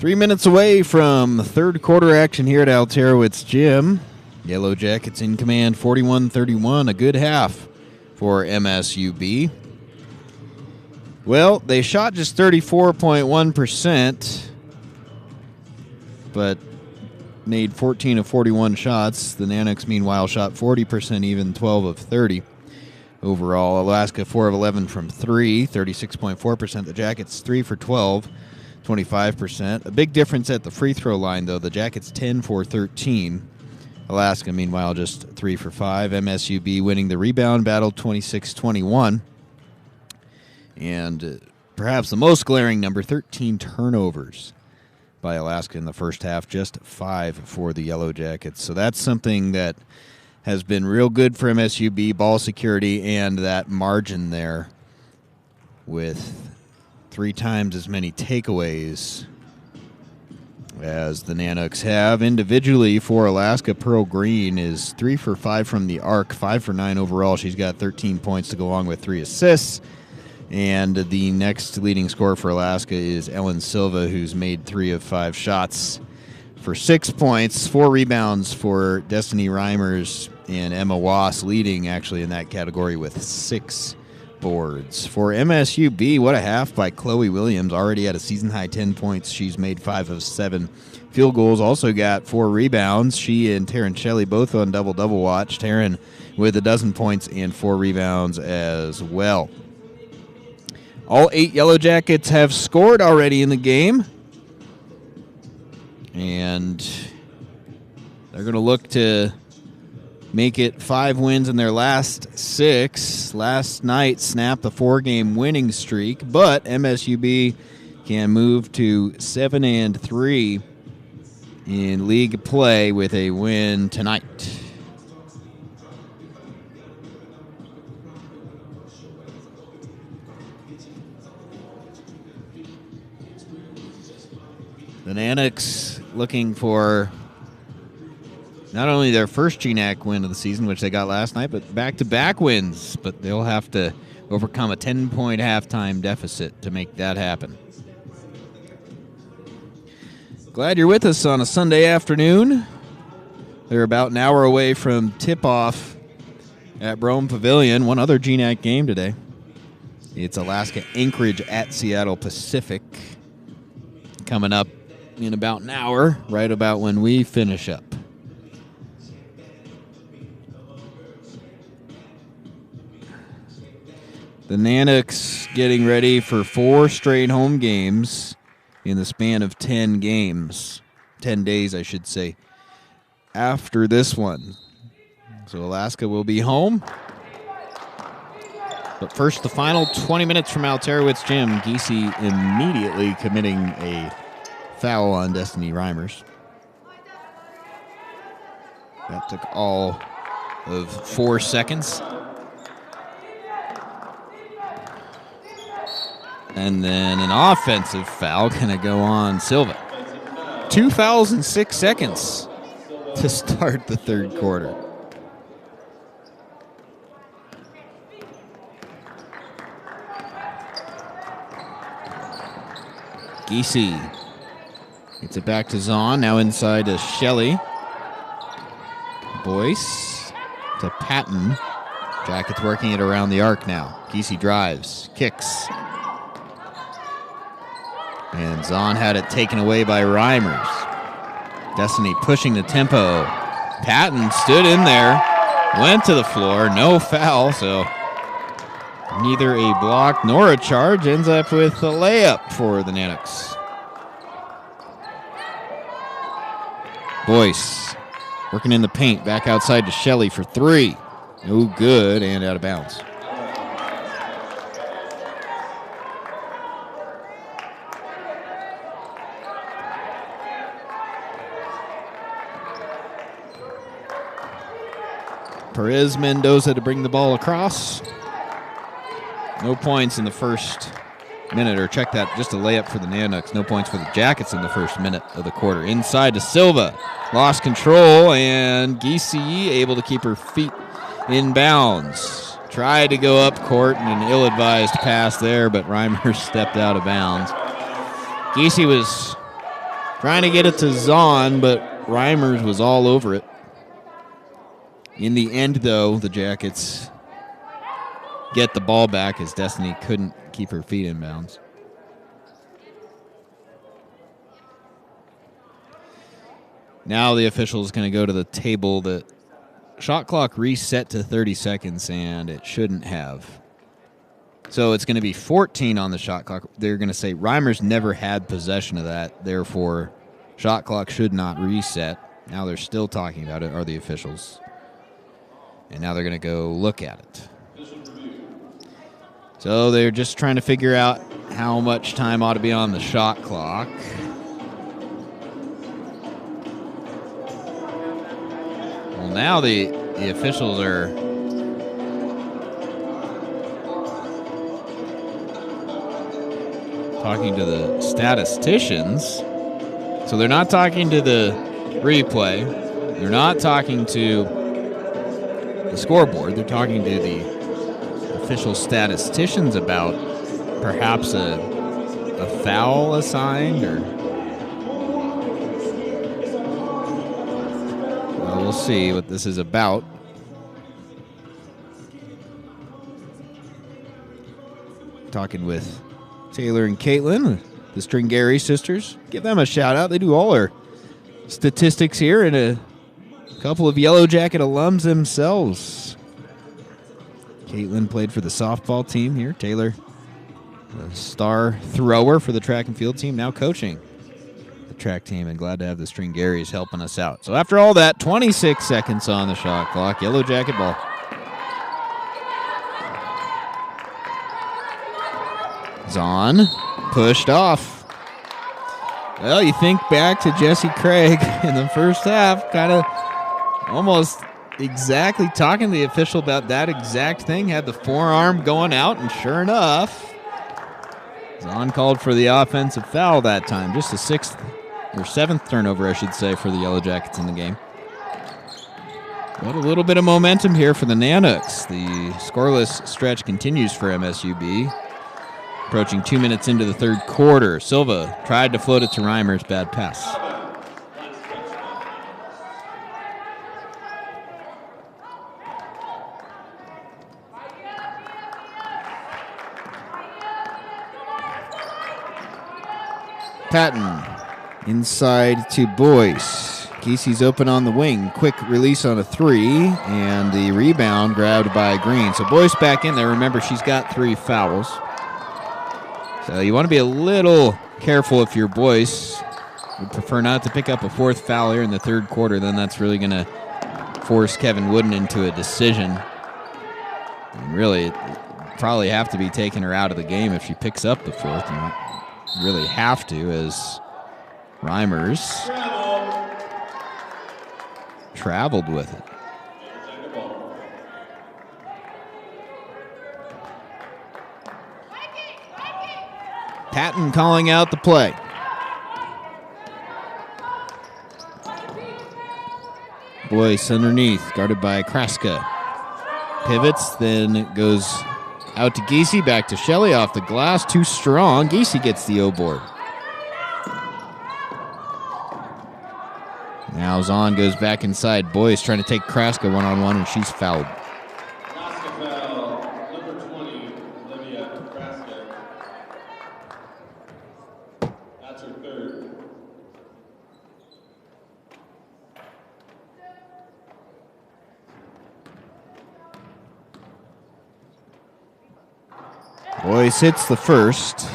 3 minutes away from third quarter action here at Alterowitz Gym. Yellow Jackets in command, 41-31, a good half for MSUB. Well, they shot just 34.1%, but made 14 of 41 shots. The Nanoks, meanwhile, shot 40%, even 12 of 30 overall. Alaska, 4 of 11 from 3, 36.4%. The Jackets, 3 for 12, 25%. A big difference at the free throw line, though. The Jackets, 10 for 13. Alaska, meanwhile, just 3 for 5. MSUB winning the rebound battle, 26-21. And perhaps the most glaring number, 13 turnovers by Alaska in the first half, just 5 for the Yellow Jackets. So that's something that has been real good for MSUB, ball security, and that margin there with 3 times as many takeaways as the Nanoks have. Individually for Alaska, Pearl Green is 3 for 5 from the arc, 5 for 9 overall. She's got 13 points to go along with 3 assists. And the next leading scorer for Alaska is Ellen Silva, who's made 3 of 5 shots for 6 points, 4 rebounds for Destiny Reimers, and Emma Wass leading actually in that category with 6 boards. For MSUB, what a half by Chloe Williams, already at a season-high 10 points. She's made 5 of 7 field goals, also got 4 rebounds. She and Taryn Shelley both on double-double watch. Taryn with 12 points and 4 rebounds as well. All 8 Yellow Jackets have scored already in the game. And they're going to look to make it 5 wins in their last 6. Last night snapped the 4-game winning streak, but MSUB can move to 7-3 in league play with a win tonight. The Nanoks looking for not only their first GNAC win of the season, which they got last night, but back-to-back wins. But they'll have to overcome a 10-point halftime deficit to make that happen. Glad you're with us on a Sunday afternoon. They're about an hour away from tip-off at Brome Pavilion. One other GNAC game today. It's Alaska Anchorage at Seattle Pacific coming up in about an hour, right about when we finish up. The Nanoks getting ready for 4 straight home games in the span of 10 games. 10 days, I should say, after this one. So Alaska will be home. But first, the final 20 minutes from Alterowitz Gym. Giese immediately committing a foul on Destiny Reimers. That took all of 4 seconds. And then an offensive foul going to go on Silva. 2 fouls in 6 seconds to start the third quarter. Giese gets it back to Zahn, now inside to Shelley. Boyce to Patton. Jackets working it around the arc now. Giese drives, kicks. And Zahn had it taken away by Reimers. Destiny pushing the tempo. Patton stood in there, went to the floor, no foul, so neither a block nor a charge. Ends up with a layup for the Nanoks. Boyce working in the paint, back outside to Shelley for 3. No good and out of bounds. Perez Mendoza to bring the ball across. No points in the first minute, or check that, just a layup for the Nanoks. No points for the Jackets in the first minute of the quarter. Inside to Silva. Lost control, and Giese able to keep her feet in bounds. Tried to go up court, and an ill-advised pass there, but Reimers stepped out of bounds. Giese was Trying to get it to Zahn, but Reimers was all over it. In the end, though, the Jackets get the ball back as Destiny couldn't keep her feet in bounds. Now the official is going to go to the table. The shot clock reset to 30 seconds, and it shouldn't have. So it's going to be 14 on the shot clock. They're going to say Reimers never had possession of that, therefore shot clock should not reset. Now they're still talking about it, are the officials. And now they're going to go look at it. So they're just trying to figure out how much time ought to be on the shot clock. Well, now the officials are talking to the statisticians. So they're not talking to the replay. They're not talking to the scoreboard. They're talking to the official statisticians about perhaps a foul assigned, or well, we'll see what this is about. Talking with Taylor and Caitlin, the Stringari sisters. Give them a shout out. They do all our statistics here, and a couple of Yellow Jacket alums themselves. Caitlin played for the softball team here. Taylor, a star thrower for the track and field team, now coaching the track team, and glad to have the Stringaries helping us out. So after all that, 26 seconds on the shot clock. Yellow Jacket ball. Zahn pushed off. Well, you think back to Jesse Craig in the first half, kind of almost exactly talking to the official about that exact thing, had the forearm going out, and sure enough, Zahn called for the offensive foul that time. Just the seventh turnover, I should say, for the Yellow Jackets in the game. But a little bit of momentum here for the Nanooks. The scoreless stretch continues for MSUB. Approaching 2 minutes into the third quarter. Silva tried to float it to Reimers. Bad pass. Patton inside to Boyce. Casey's open on the wing. Quick release on a three, and the rebound grabbed by Green. So Boyce back in there. Remember, she's got 3 fouls. So you want to be a little careful if you're Boyce. Would prefer not to pick up a 4th foul here in the third quarter. Then that's really going to force Kevin Wooden into a decision. And really, probably have to be taking her out of the game if she picks up the 4th. And really have to, as Reimers traveled with it. Patton calling out the play. Boyce underneath, guarded by Kraska. Pivots, then it goes out to Giese, back to Shelley, off the glass, too strong. Giese gets the O-board. Now Zahn goes back inside. Boyce trying to take Kraska one-on-one, and she's fouled. Boyce hits the first.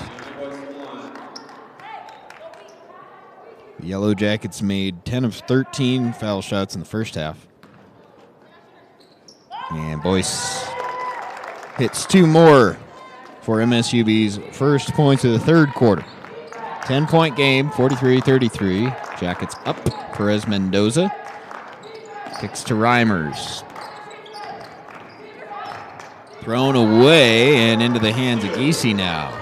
The Yellow Jackets made 10 of 13 foul shots in the first half. And Boyce hits 2 more for MSUB's first points of the third quarter. 10-point game, 43-33. Jackets up. Perez Mendoza kicks to Reimers. Thrown away and into the hands of Giese now.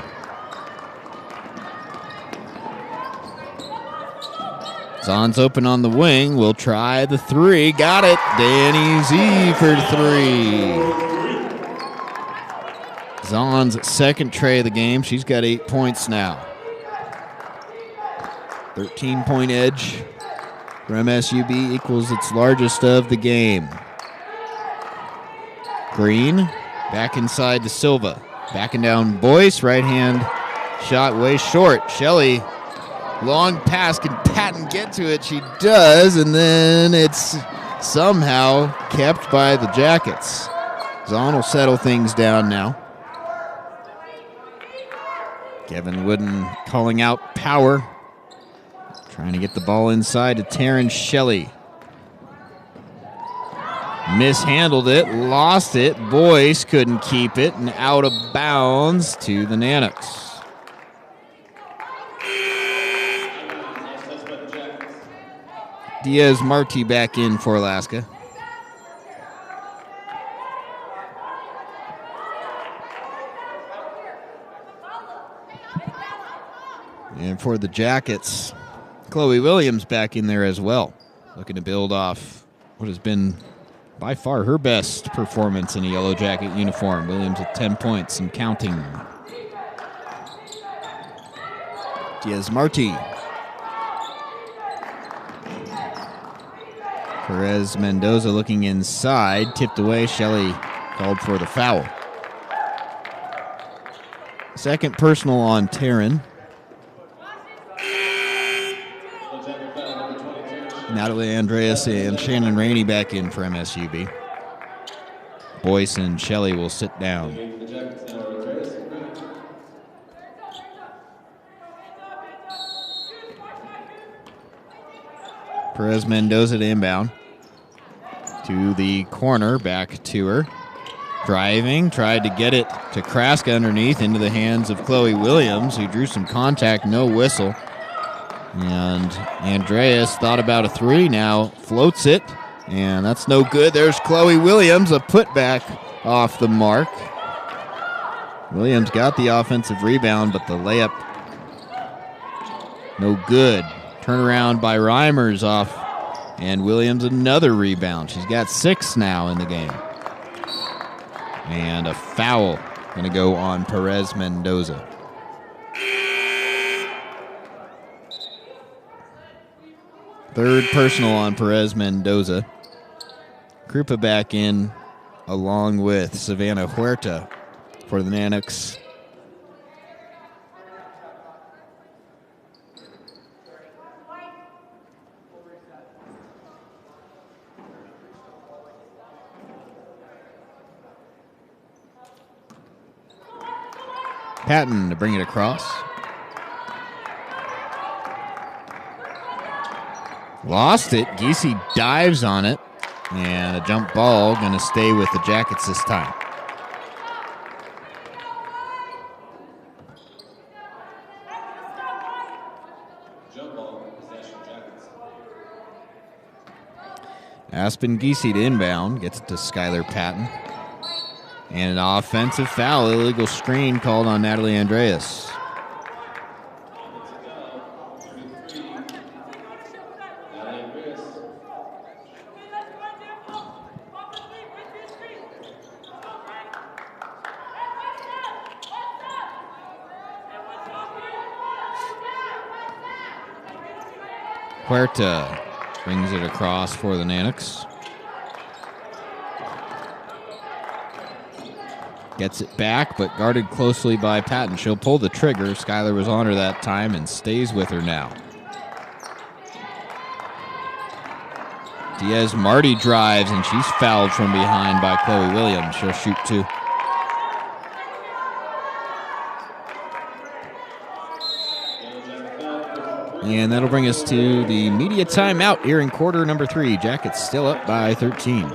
Zahn's open on the wing. Will try the 3. Got it. Danny Z for 3. Zahn's second tray of the game. She's got 8 points now. 13-point edge for MSUB equals its largest of the game. Green, back inside to Silva. Backing down Boyce, right hand shot way short. Shelley, long pass, can Patton get to it? She does, and then it's somehow kept by the Jackets. Zahn will settle things down now. Kevin Wooden calling out power. Trying to get the ball inside to Taryn Shelley. Mishandled it, lost it. Boyce couldn't keep it, and out of bounds to the Nanooks. Diaz-Marti back in for Alaska. And for the Jackets, Chloe Williams back in there as well, looking to build off what has been by far her best performance in a Yellow Jacket uniform. Williams with 10 points and counting. Diaz-Marti. Perez Mendoza looking inside, tipped away. Shelley called for the foul. Second personal on Taryn. Natalie Andreas and Shannon Rainey back in for MSUB. Boyce and Shelley will sit down. Perez Mendoza to inbound. To the corner, back to her. Driving, tried to get it to Kraska underneath into the hands of Chloe Williams, who drew some contact, no whistle. And Andreas thought about a three, now floats it, and that's no good. There's Chloe Williams, a putback off the mark. Williams got the offensive rebound, but the layup no good. Turnaround by Reimers off, and Williams another rebound. She's got 6 now in the game. And a foul going to go on Perez Mendoza. Third personal on Perez Mendoza. Krupa back in along with Savannah Huerta for the Nanooks. Patton to bring it across. Lost it. Giese dives on it. And a jump ball going to stay with the Jackets this time. Jump ball, possession Jackets. Aspen Giese to inbound. Gets it to Skylar Patton. And an offensive foul. Illegal screen called on Natalie Andreas. Huerta brings it across for the Nanooks. Gets it back, but guarded closely by Patton. She'll pull the trigger. Skylar was on her that time and stays with her now. Diaz-Marti drives, and she's fouled from behind by Chloe Williams. She'll shoot 2. And that'll bring us to the media timeout here in quarter number 3. Jackets still up by 13.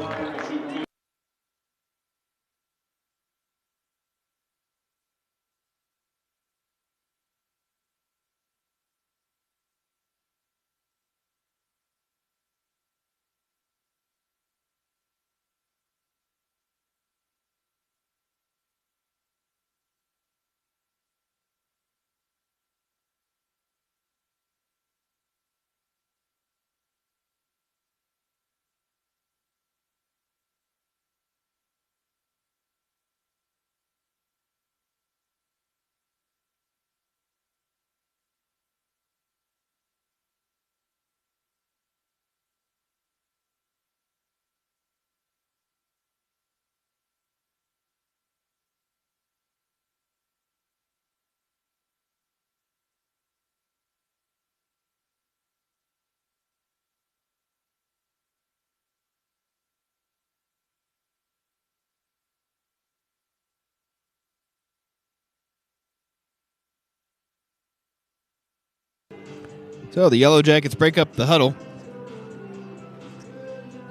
So the Yellow Jackets break up the huddle.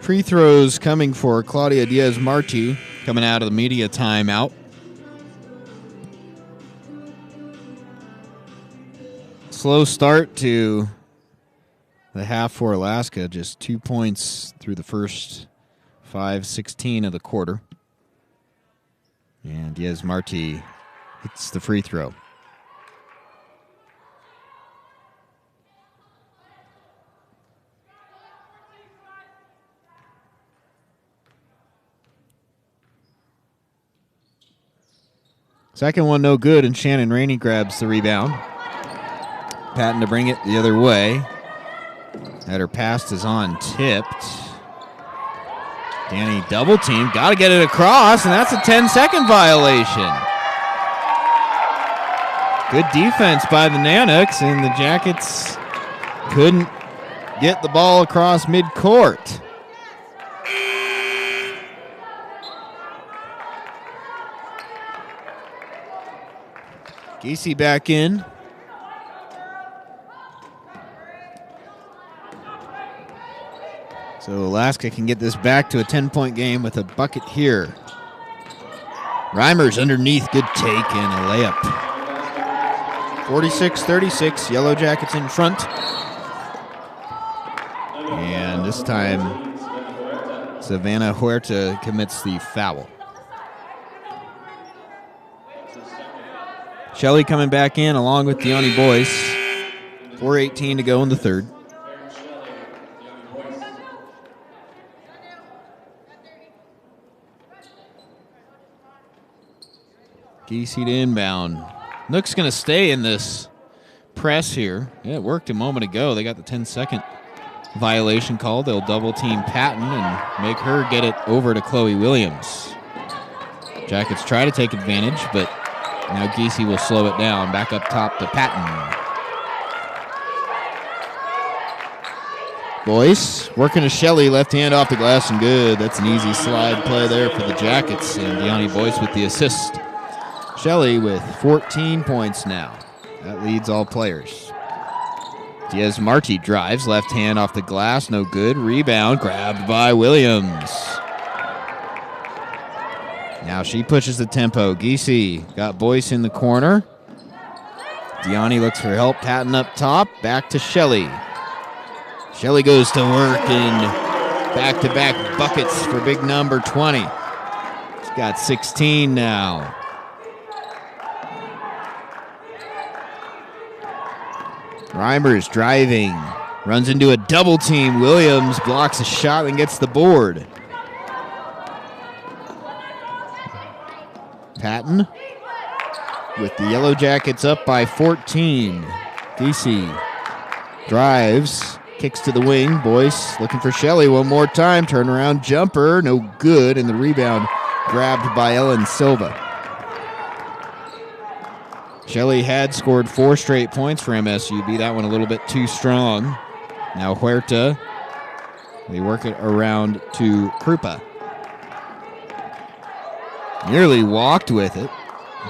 Free throws coming for Claudia Diaz-Marti coming out of the media timeout. Slow start to the half for Alaska. Just 2 points through the first 5:16 of the quarter. And Diaz-Marti hits the free throw. Second one no good, and Shannon Rainey grabs the rebound. Patton to bring it the other way. That her pass is on tipped. Danny double team, got to get it across, and that's a 10-second violation. Good defense by the Nanuks, and the Jackets couldn't get the ball across midcourt. Giese back in. So Alaska can get this back to a 10-point game with a bucket here. Reimers underneath, good take and a layup. 46-36, Yellow Jackets in front. And this time, Savannah Huerta commits the foul. Shelley coming back in along with Deani Boyce. 4:18 to go in the third. Giese to inbound. Nook's going to stay in this press here. Yeah, it worked a moment ago. They got the 10-second violation called. They'll double team Patton and make her get it over to Chloe Williams. Jackets try to take advantage, but now Giese will slow it down. Back up top to Patton. Boyce working to Shelley. Left hand off the glass and good. That's an easy slide play there for the Jackets. And Deani Boyce with the assist. Shelley with 14 points now. That leads all players. Diaz-Marti drives. Left hand off the glass. No good. Rebound grabbed by Williams. Now she pushes the tempo. Giese got Boyce in the corner. Deani looks for help. Patton up top. Back to Shelley. Shelley goes to work and back-to-back buckets for big number 20. She's got 16 now. Reimers driving. Runs into a double team. Williams blocks a shot and gets the board. Patton with the Yellow Jackets up by 14. Giese drives, kicks to the wing. Boyce looking for Shelley one more time. Turnaround jumper, no good, and the rebound grabbed by Ellen Silva. Shelley had scored 4 straight points for MSUB. That one a little bit too strong. Now Huerta, they work it around to Krupa. Nearly walked with it.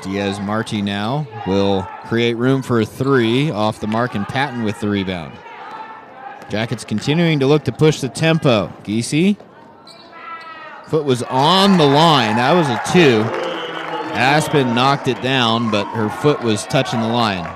Diaz-Marti now will create room for a 3 off the mark, and Patton with the rebound. Jackets continuing to look to push the tempo. Giese, foot was on the line. That was a 2. Aspen knocked it down, but her foot was touching the line.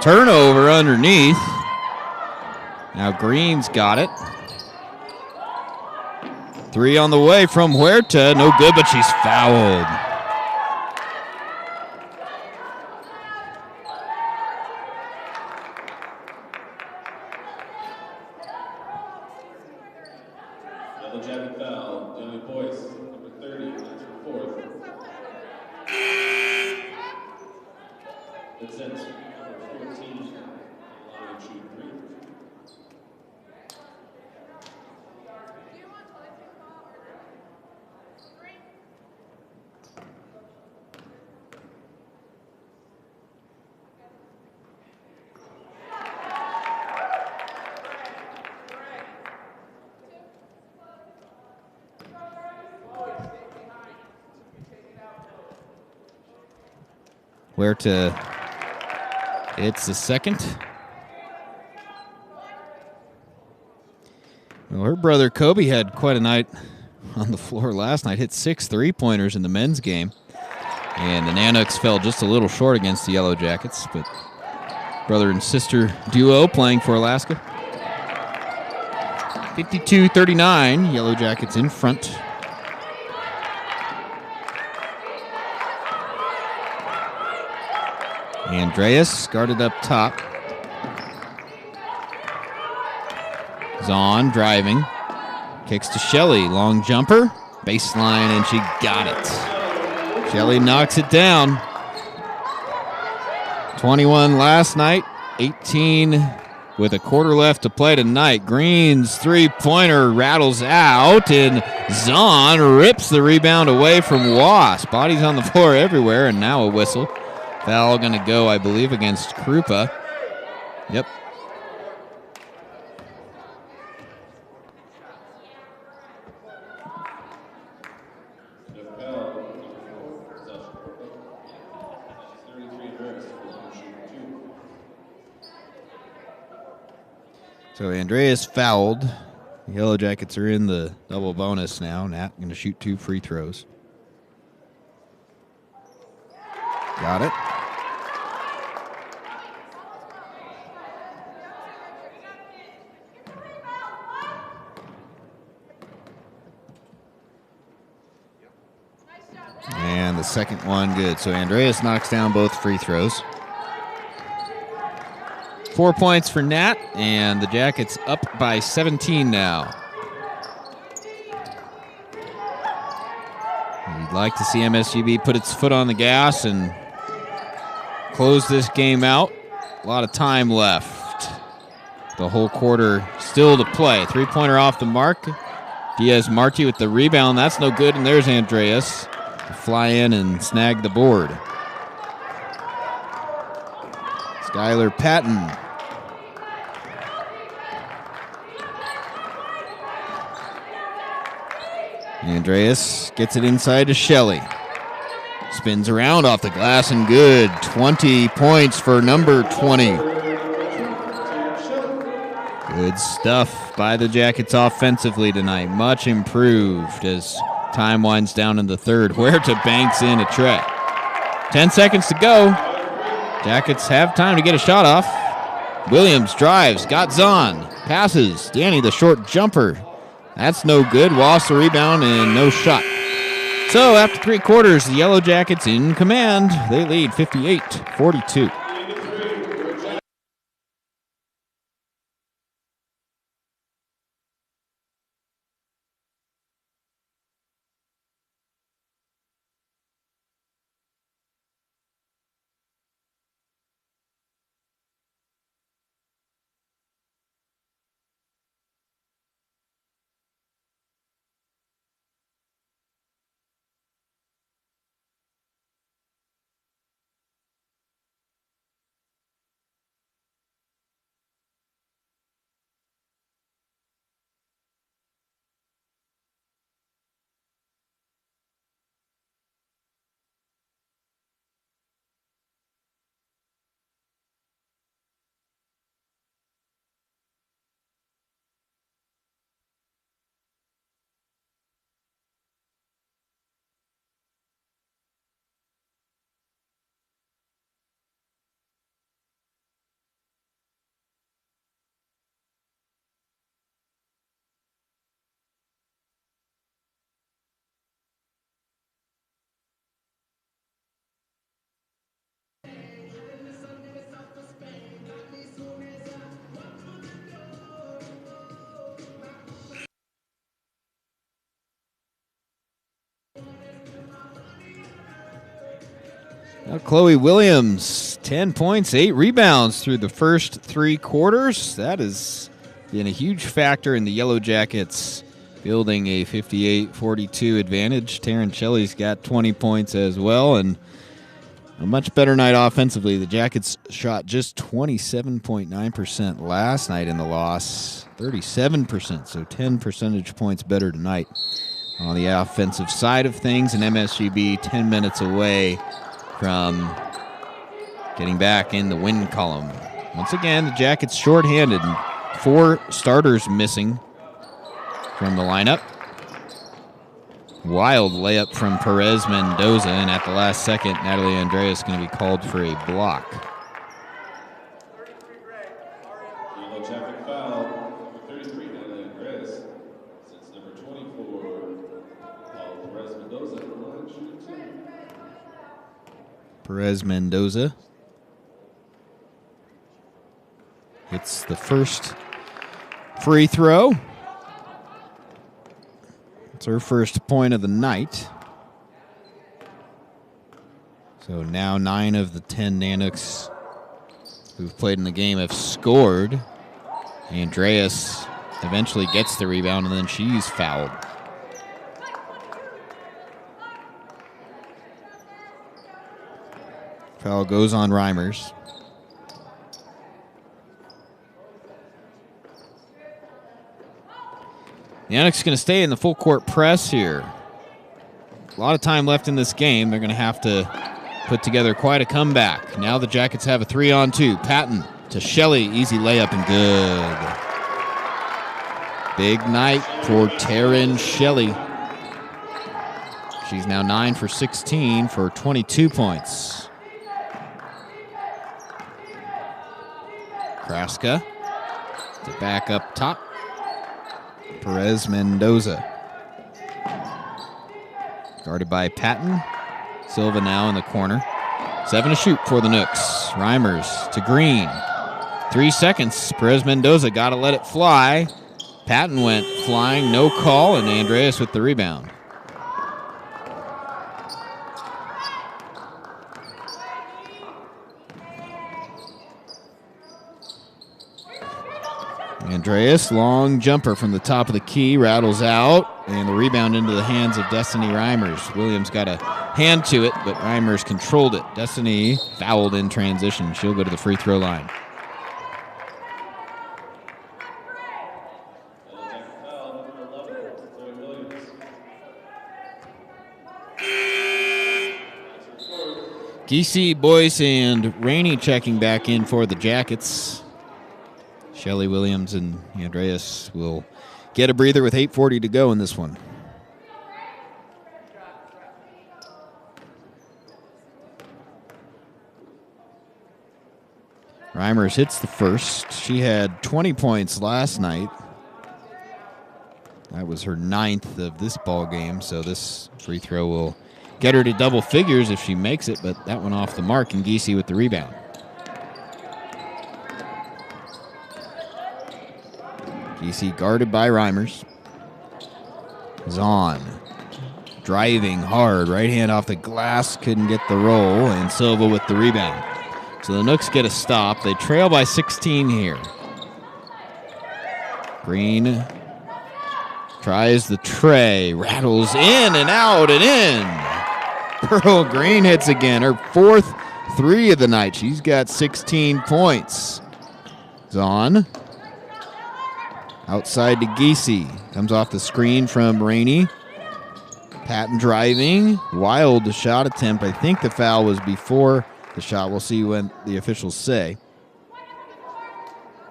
Turnover underneath. Now Green's got it. 3 on the way from Huerta. No good, but she's fouled. Yellow jacket foul. Johnny Boyce, number 30, that's her fourth. Vincent, number 14, line shoot 3. Huerta, it's the second. Well, her brother Kobe had quite a night on the floor last night. Hit 6 3-pointers in the men's game. And the Nanuks fell just a little short against the Yellow Jackets. But brother and sister duo playing for Alaska. 52-39, Yellow Jackets in front. Andreas guarded up top. Zahn driving. Kicks to Shelley. Long jumper. Baseline, and she got it. Shelley knocks it down. 21 last night. 18 with a quarter left to play tonight. Green's three-pointer rattles out, and Zahn rips the rebound away from Wass. Bodies on the floor everywhere, and now a whistle. Foul going to go, I believe, against Krupa. Yep. So Andreas fouled. The Yellow Jackets are in the double bonus now. Nat going to shoot 2 free throws. Got it. And the second one good. So Andreas knocks down both free throws. 4 points for Nat, and the Jackets up by 17 now. We'd like to see MSUB put its foot on the gas and close this game out. A lot of time left. The whole quarter still to play. Three-pointer off the mark. Diaz-Marti with the rebound. That's no good, and there's Andreas to fly in and snag the board. Skylar Patton. Andreas gets it inside to Shelley. Spins around off the glass and good. 20 points for number 20. Good stuff by the Jackets offensively tonight. Much improved as time winds down in the third. Huerta banks in a tray. 10 seconds to go. Jackets have time to get a shot off. Williams drives, got Zahn, passes. Danny the short jumper. That's no good. Lost the rebound and no shot. So after 3 quarters, the Yellow Jackets in command. They lead 58-42. Chloe Williams, 10 points, 8 rebounds through the first 3 quarters. That has been a huge factor in the Yellow Jackets building a 58-42 advantage. Taryn Shelley's got 20 points as well, and a much better night offensively. The Jackets shot just 27.9% last night in the loss, 37%, so 10 percentage points better tonight. On the offensive side of things, and MSUB 10 minutes away from getting back in the win column. Once again, the Jackets shorthanded, and 4 starters missing from the lineup. Wild layup from Perez Mendoza, and at the last second, Natalie Andreas going to be called for a block. Yellow Jacket foul, number 33, Natalie Andreas. Since number 24, Perez Mendoza from the line, shooting 2. Perez Mendoza hits the first free throw. It's her first point of the night. So now 9 of the 10 Nanuks who've played in the game have scored. Andreas eventually gets the rebound, and then she's fouled. Foul goes on Reimers. Nanuks going to stay in the full court press here. A lot of time left in this game. They're going to have to put together quite a comeback. Now the Jackets have a 3-on-2. Patton to Shelley. Easy layup and good. Big night for Taryn Shelley. She's now 9 for 16 for 22 points. Kraska to back up top. Perez Mendoza. Guarded by Patton. Silva now in the corner. 7 to shoot for the Nooks. Reimers to Green. 3 seconds. Perez Mendoza got to let it fly. Patton went flying, no call, and Andreas with the rebound. Andreas, long jumper from the top of the key, rattles out, and the rebound into the hands of Destiny Reimers. Williams got a hand to it, but Reimers controlled it. Destiny fouled in transition. She'll go to the free throw line. Giese, Boyce, and Rainey checking back in for the Jackets. Shelley, Williams, and Andreas will get a breather with 8:40 to go in this one. Reimers hits the first. She had 20 points last night. That was her 9th of this ball game, so this free throw will get her to double figures if she makes it, but that one off the mark, and Giese with the rebound. Giese guarded by Reimers. Zahn driving hard, right hand off the glass, couldn't get the roll, and Silva with the rebound. So the Nooks get a stop. They trail by 16 here. Green tries the tray, rattles in and out and in. Pearl Green hits again, her 4th 3 of the night. She's got 16 points. Zahn outside to Giese. Comes off the screen from Rainey. Patton driving. Wild shot attempt. I think the foul was before the shot. We'll see when the officials say.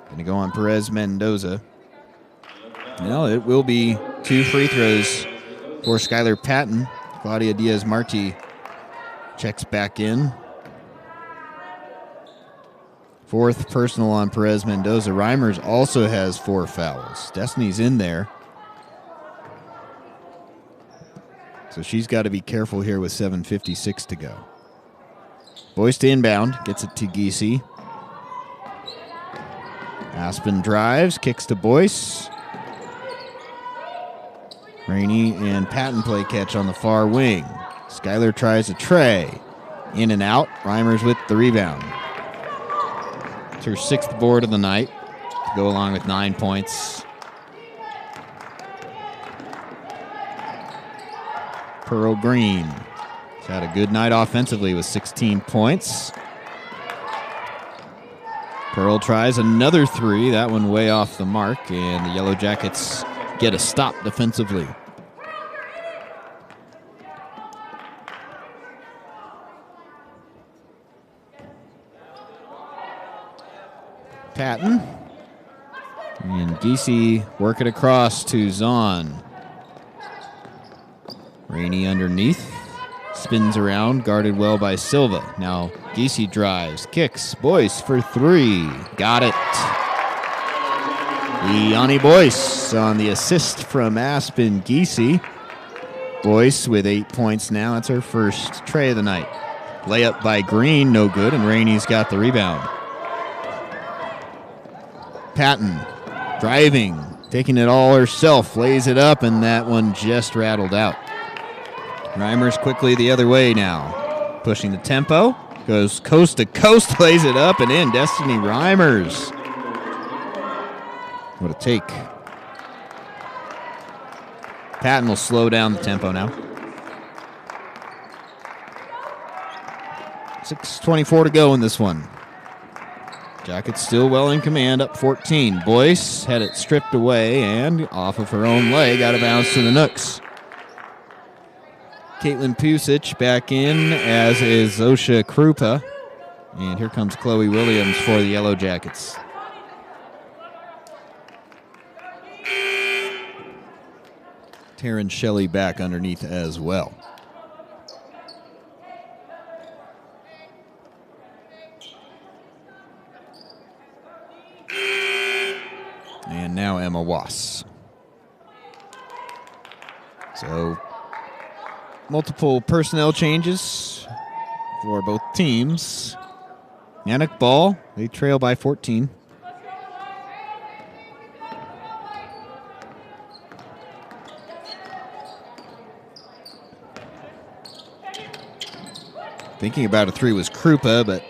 Going to go on Perez Mendoza. Well, it will be 2 free throws for Skylar Patton. Claudia Diaz-Marti checks back in. 4th personal on Perez Mendoza. Reimers also has 4 fouls. Destiny's in there. So she's got to be careful here with 7:56 to go. Boyce to inbound. Gets it to Giese. Aspen drives. Kicks to Boyce. Rainey and Patton play catch on the far wing. Skylar tries a tray. In and out. Reimers with the rebound. It's her 6th board of the night to go along with 9 points. Pearl Green has had a good night offensively with 16 points. Pearl tries another 3. That one way off the mark, and the Yellow Jackets get a stop defensively. Patton. And Giese work it across to Zahn. Rainey underneath. Spins around, guarded well by Silva. Now Giese drives, kicks. Boyce for 3. Got it. Yanni Boyce on the assist from Aspen Giese. Boyce with 8 points now. That's her first tray of the night. Layup by Green, no good, and Rainey's got the rebound. Patton driving, taking it all herself, lays it up, and that one just rattled out. Reimers quickly the other way now. Pushing the tempo, goes coast to coast, lays it up and in. Destiny Reimers. What a take. Patton will slow down the tempo now. 6:24 to go in this one. Jackets still well in command, up 14. Boyce had it stripped away and off of her own leg, out of bounds to the Nooks. Caitlin Pusic back in, as is Zosha Krupa. And here comes Chloe Williams for the Yellow Jackets. Taryn Shelley back underneath as well. And now Emma Wass. So, multiple personnel changes for both teams. Nanook ball, they trail by 14. Thinking about a 3 was Krupa, but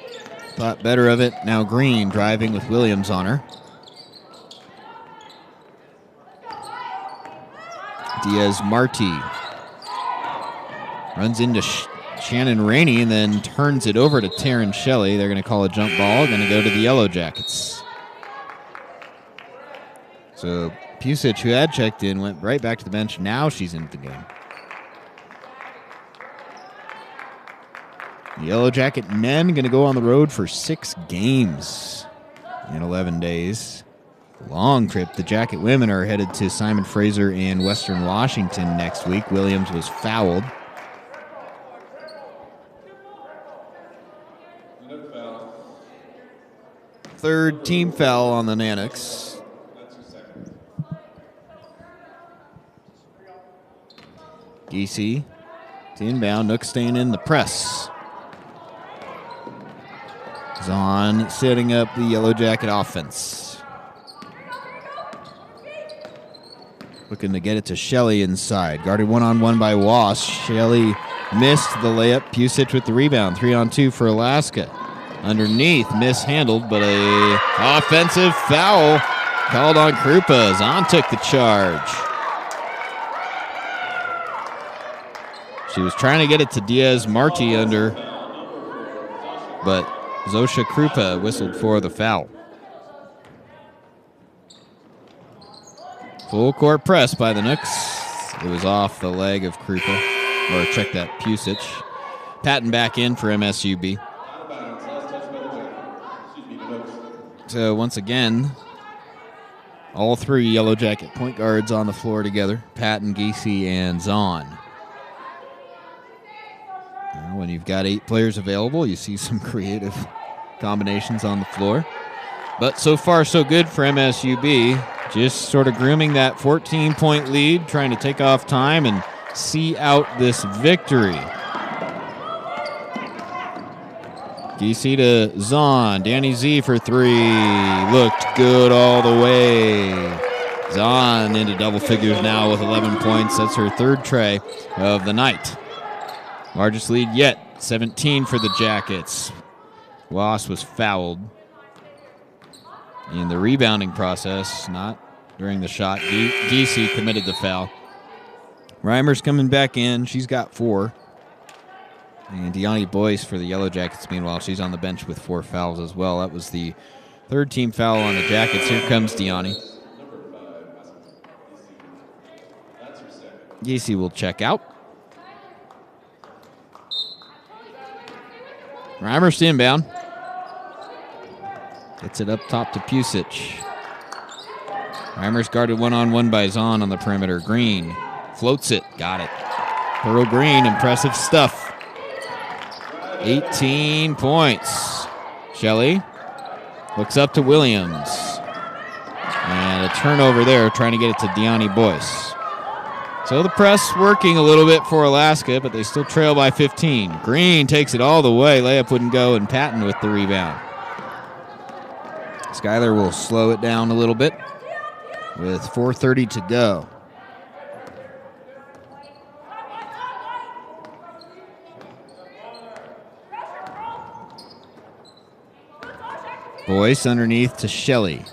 thought better of it. Now Green driving with Williams on her. Diaz Marti runs into Shannon Rainey and then turns it over to Taryn Shelley. They're going to call a jump ball, going to go to the Yellow Jackets. So Pusic, who had checked in, went right back to the bench. Now she's into the game. The Yellow Jacket men going to go on the road for 6 games in 11 days. Long trip. The Jacket women are headed to Simon Fraser in Western Washington next week. Williams was fouled. Third team foul on the Nanooks. Giese to inbound. Nook staying in the press. Zahn setting up the Yellow Jacket offense. Looking to get it to Shelley inside. Guarded one-on-one by Wass. Shelley missed the layup. Pusic with the rebound. 3-on-2 for Alaska. Underneath, mishandled, but a offensive foul called on Krupa. Zahn took the charge. She was trying to get it to Diaz Marti under, but Zosha Krupa whistled for the foul. Full court press by the Nooks. It was off the leg of Krupa, or check that, Pusic. Patton back in for MSUB. So once again, all 3 Yellow Jacket point guards on the floor together. Patton, Giese, and Zahn. Now, when you've got 8 players available, you see some creative combinations on the floor. But so far, so good for MSUB. Just sort of grooming that 14-point lead, trying to take off time and see out this victory. Giese to Zahn. Danny Z for 3. Looked good all the way. Zahn into double figures now with 11 points. That's her 3rd tray of the night. Largest lead yet 17 for the Jackets. Loss was fouled in the rebounding process, not during the shot. DC committed the foul. Reimer's coming back in. She's got 4. And Deani Boyce for the Yellow Jackets, meanwhile, she's on the bench with 4 fouls as well. That was the 3rd team foul on the Jackets. Here comes Deani. DC will check out. Reimer's to inbound. Gets it up top to Pusic. Reimer's guarded one-on-one by Zahn on the perimeter. Green floats it. Got it. Pearl Green, impressive stuff. 18 points. Shelley looks up to Williams. And a turnover there, trying to get it to Deani Boyce. So the press working a little bit for Alaska, but they still trail by 15. Green takes it all the way. Layup wouldn't go, and Patton with the rebound. Schuyler will slow it down a little bit with 4:30 to go. Boyce underneath to Shelley.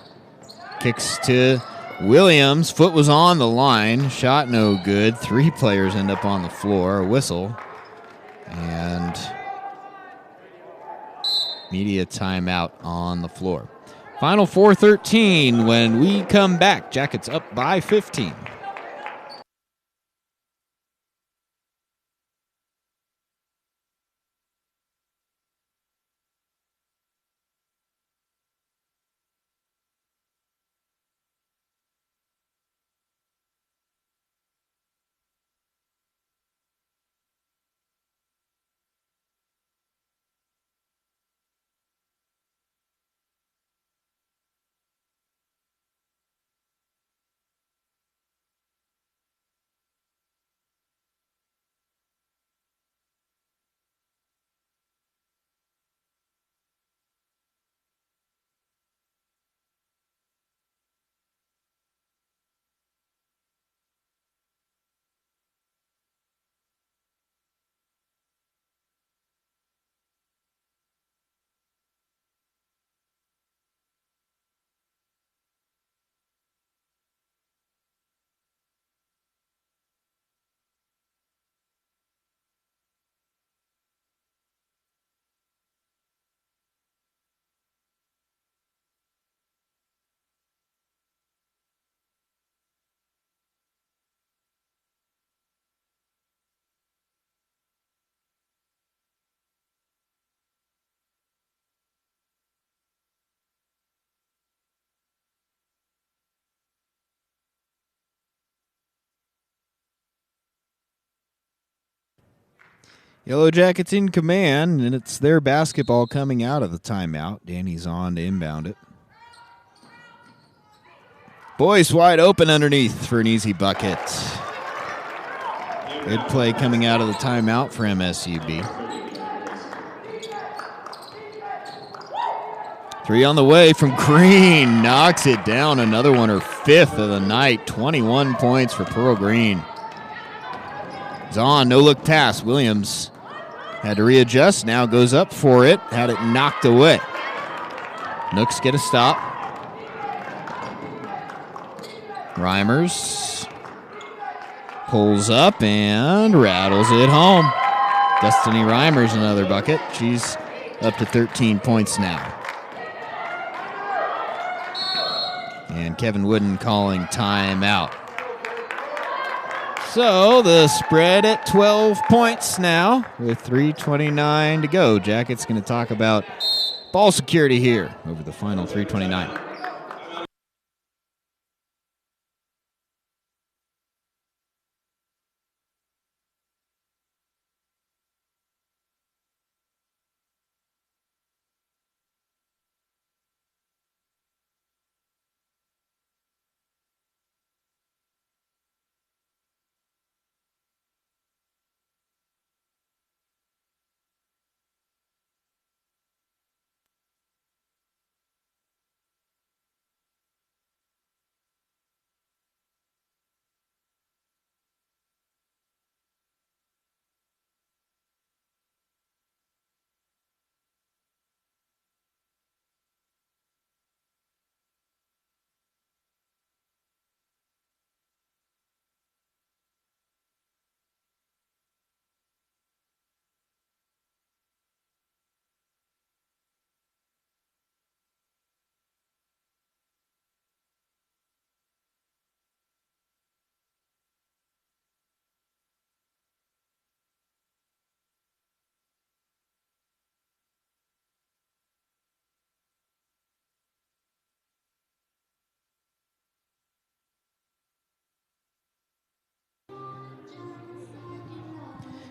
Kicks to Williams. Foot was on the line. Shot no good. 3 players end up on the floor. A whistle. And media timeout on the floor. Final 4:13 when we come back. Jackets up by 15. Yellow Jackets in command, and it's their basketball coming out of the timeout. Danny's on to inbound it. Boyce wide open underneath for an easy bucket. Good play coming out of the timeout for MSUB. 3 on the way from Green. Knocks it down. Another one, her 5th of the night. 21 points for Pearl Green. Zahn, no-look pass. Williams had to readjust. Now goes up for it. Had it knocked away. Nooks get a stop. Reimers pulls up and rattles it home. Destiny Reimers another bucket. She's up to 13 points now. And Kevin Wooden calling timeout. So the spread at 12 points now with 3:29 to go. Jackets going to talk about ball security here over the final 3:29.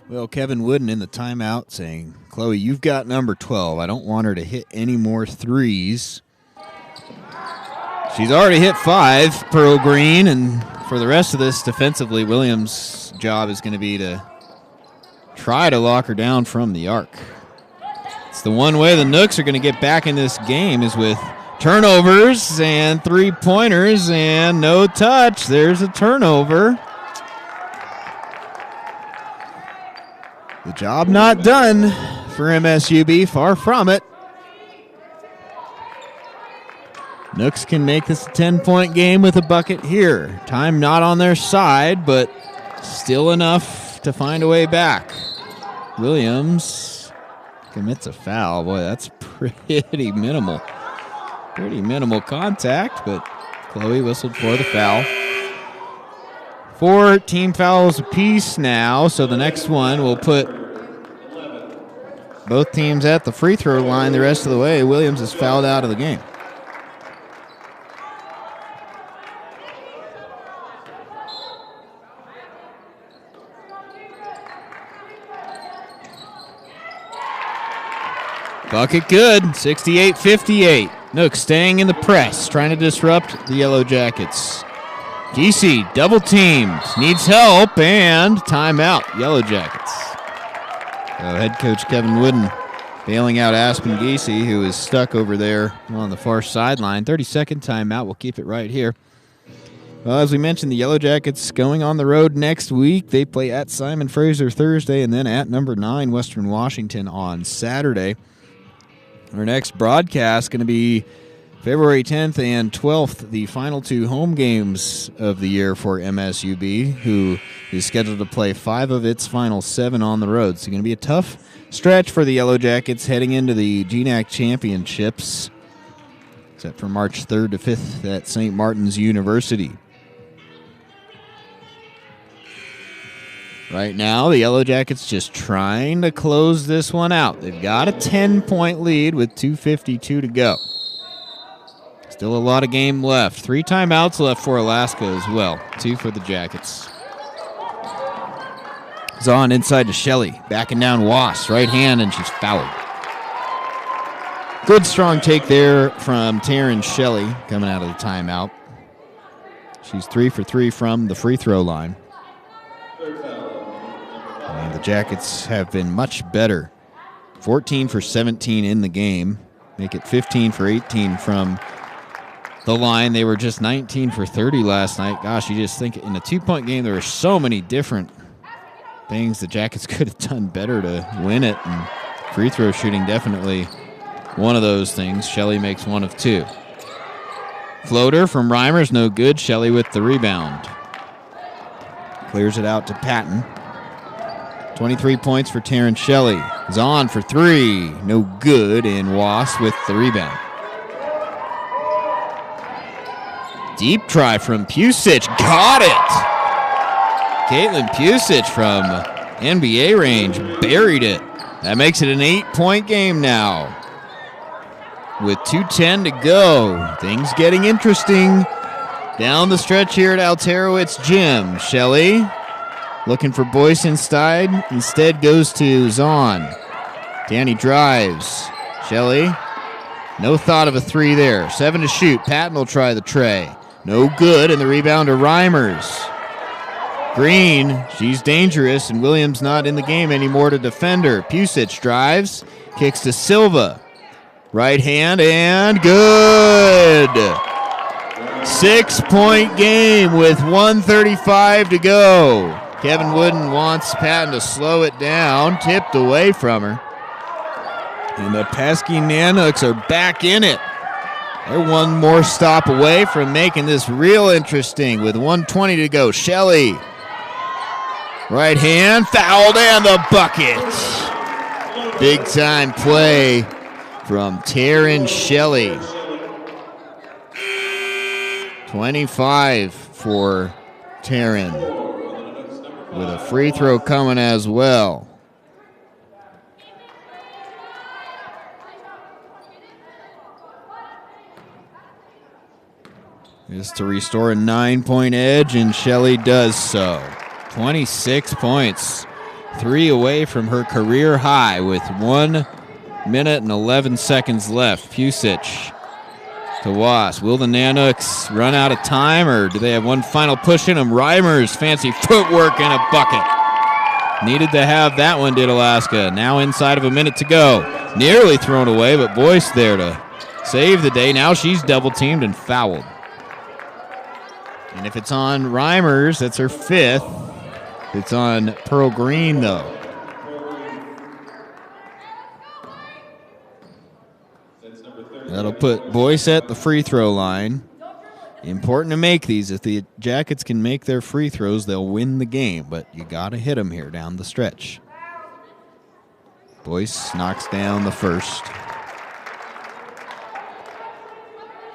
Well, Kevin Wooden in the timeout saying, Chloe, you've got number 12. I don't want her to hit any more threes. She's already hit 5, Pearl Green, and for the rest of this defensively, Williams' job is going to be to try to lock her down from the arc. It's the one way the Nooks are going to get back in this game is with turnovers and three-pointers and no touch. There's a turnover. The job not done for MSUB, far from it. Nooks can make this a 10-point game with a bucket here. Time not on their side, but still enough to find a way back. Williams commits a foul. Boy, that's pretty minimal. Pretty minimal contact, but Chloe whistled for the foul. 4 team fouls apiece now, so the next one will put both teams at the free throw line the rest of the way. Williams is fouled out of the game. Bucket good, 68-58. Nooks staying in the press, trying to disrupt the Yellow Jackets. Giese double teamed, needs help, and timeout, Yellow Jackets. Head coach Kevin Wooden bailing out Aspen Giese, who is stuck over there on the far sideline. 30-second timeout, we'll keep it right here. Well, as we mentioned, the Yellow Jackets going on the road next week. They play at Simon Fraser Thursday and then at number 9 Western Washington on Saturday. Our next broadcast going to be February 10th and 12th, the final 2 home games of the year for MSUB, who is scheduled to play 5 of its final 7 on the road. So going to be a tough stretch for the Yellow Jackets heading into the GNAC Championships, except for March 3rd to 5th at St. Martin's University. Right now, the Yellow Jackets just trying to close this one out. They've got a 10-point lead with 2:52 to go. Still a lot of game left. 3 timeouts left for Alaska as well. 2 for the Jackets. Zahn inside to Shelley. Backing down Wass. Right hand, and she's fouled. Good strong take there from Taryn Shelley coming out of the timeout. She's 3 for 3 from the free throw line. And the Jackets have been much better. 14 for 17 in the game. Make it 15 for 18 from the line. They were just 19 for 30 last night. Gosh, you just think in a 2-point game, there were so many different things the Jackets could have done better to win it. And free throw shooting definitely one of those things. Shelley makes 1 of 2. Floater from Reimers, no good. Shelley with the rebound. Clears it out to Patton. 23 points for Taryn Shelley. Zahn for 3. No good, and Wass with the rebound. Deep try from Pusic. Got it! Caitlin Pusic from NBA range buried it. That makes it an 8-point game now. With 2:10 to go. Things getting interesting down the stretch here at Alterowitz Gym. Shelley looking for Boyce instead goes to Zahn. Danny drives. Shelley, no thought of a 3 there. 7 to shoot. Patton will try the tray. No good, and the rebound to Reimers. Green, she's dangerous, and Williams not in the game anymore to defend her. Pusic drives, kicks to Silva. Right hand, and good! 6-point game with 1:35 to go. Kevin Wooden wants Patton to slow it down, tipped away from her. And the pesky Nanooks are back in it. They're one more stop away from making this real interesting with 1:20 to go. Shelley, right hand, fouled, and the bucket. Big time play from Taryn Shelley. 25 for Taryn, with a free throw coming as well. Is to restore a 9-point edge, and Shelley does so. 26 points 3 away from her career high with 1 minute and 11 seconds left. Pusic to Wasp. Will the Nanooks run out of time, or do they have one final push in them? Reimer's fancy footwork and a bucket. Needed to have that one, did Alaska. Now inside of a minute to go. Nearly thrown away, but Boyce there to save the day. Now she's double-teamed and fouled. And if it's on Reimers, that's her 5th. It's on Pearl Green, though. That'll put Boyce at the free throw line. Important to make these. If the Jackets can make their free throws, they'll win the game. But you got to hit them here down the stretch. Boyce knocks down the first.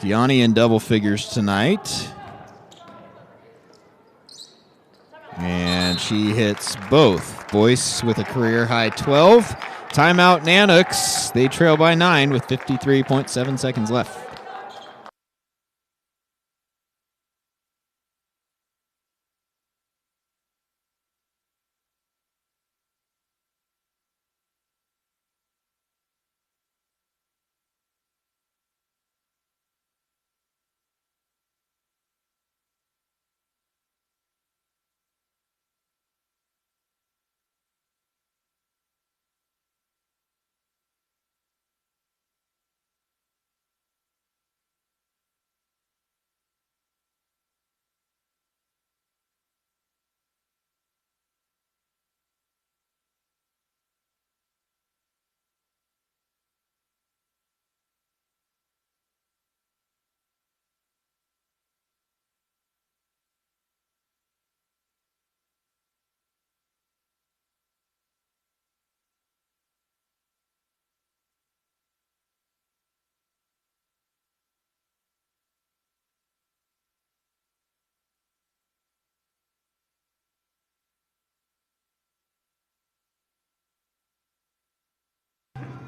Gianni in double figures tonight. And she hits both. Boyce with a career-high 12. Timeout Nanooks. They trail by 9 with 53.7 seconds left.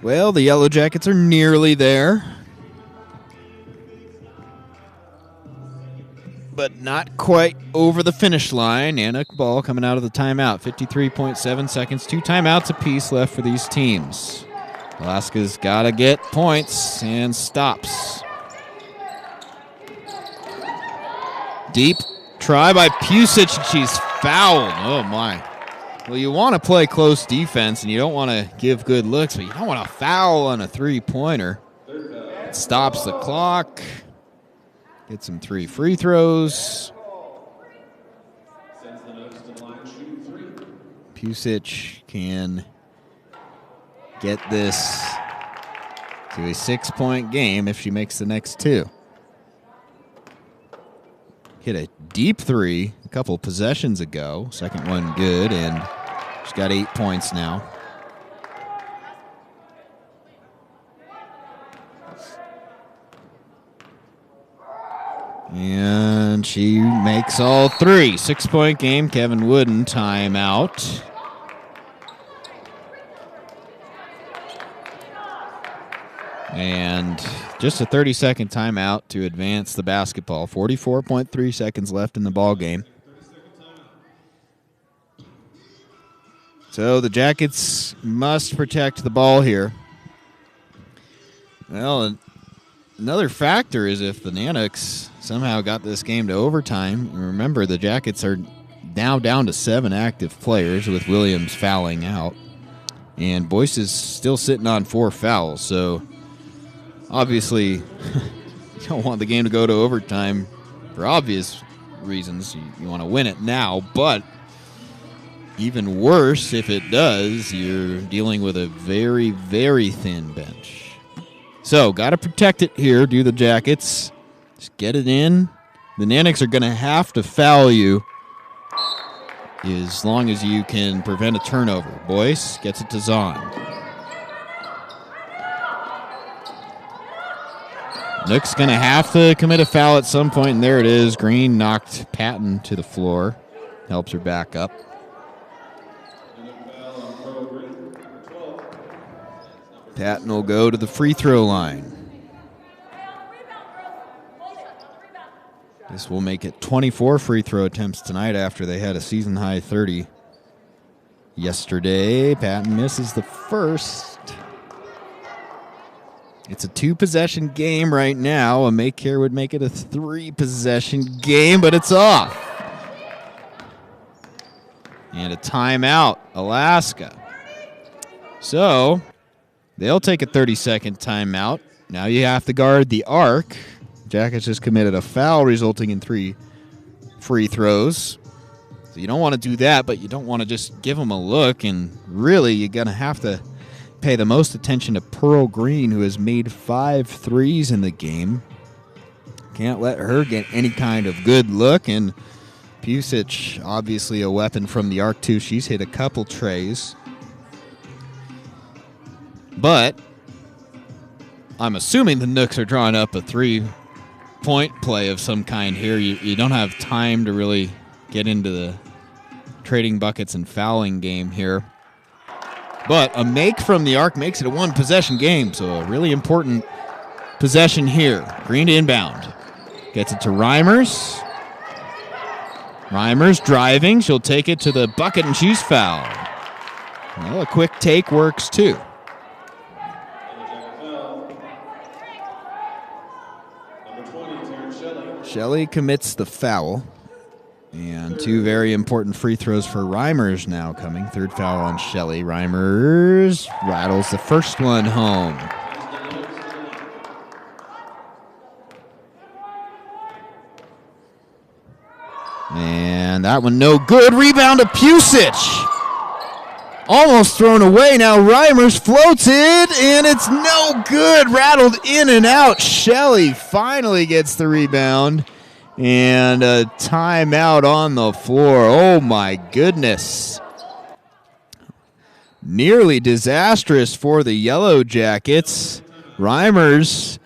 Well, the Yellow Jackets are nearly there, but not quite over the finish line. Nanook ball coming out of the timeout. 53.7 seconds. 2 timeouts apiece left for these teams. Alaska's got to get points and stops. Deep try by Pusic, and she's fouled. Oh, my. Well, you want to play close defense, and you don't want to give good looks, but you don't want to foul on a three-pointer. It stops the clock. Get some 3 free throws. Pusic can get this to a 6-point game if she makes the next 2. Hit a deep 3 a couple possessions ago. Second one good, and she's got 8 points now. And she makes all 3. 6-point game. Kevin Wooden timeout. And just a 30-second timeout to advance the basketball. 44.3 seconds left in the ball game. So the Jackets must protect the ball here. Well, another factor is if the Nanooks somehow got this game to overtime. Remember, the Jackets are now down to 7 active players with Williams fouling out. And Boyce is still sitting on 4 fouls, so obviously, you don't want the game to go to overtime for obvious reasons. You want to win it now, but even worse if it does, you're dealing with a very, very thin bench. So, got to protect it here, do the Jackets. Just get it in. The Nanooks are going to have to foul you as long as you can prevent a turnover. Boyce gets it to Zahn. Nook's going to have to commit a foul at some point, and there it is. Green knocked Patton to the floor. Helps her back up. Patton will go to the free throw line. This will make it 24 free throw attempts tonight after they had a season-high 30 yesterday. Patton misses the first. It's a 2-possession game right now. A make here would make it a 3-possession game, but it's off. And a timeout, Alaska. So they'll take a 30-second timeout. Now you have to guard the arc. Jackets just committed a foul, resulting in 3 free throws. So you don't want to do that, but you don't want to just give them a look. And really, you're going to have to pay the most attention to Pearl Green, who has made 5 threes in the game. Can't let her get any kind of good look. And Pusic, obviously a weapon from the arc, too. She's hit a couple trays. But I'm assuming the Nooks are drawing up a 3-point play of some kind here. You don't have time to really get into the trading buckets and fouling game here. But a make from the arc makes it a 1-possession game, so a really important possession here. Green to inbound. Gets it to Reimers. Reimers driving. She'll take it to the bucket, and she's fouled. Well, a quick take works, too. Shelley commits the foul. And 2 very important free throws for Reimers now coming. 3rd foul on Shelley. Reimers rattles the first one home. And that one no good. Rebound to Pusic. Almost thrown away. Now Reimers floats it, and it's no good. Rattled in and out. Shelley finally gets the rebound. And a timeout on the floor. Oh, my goodness. Nearly disastrous for the Yellow Jackets. Reimers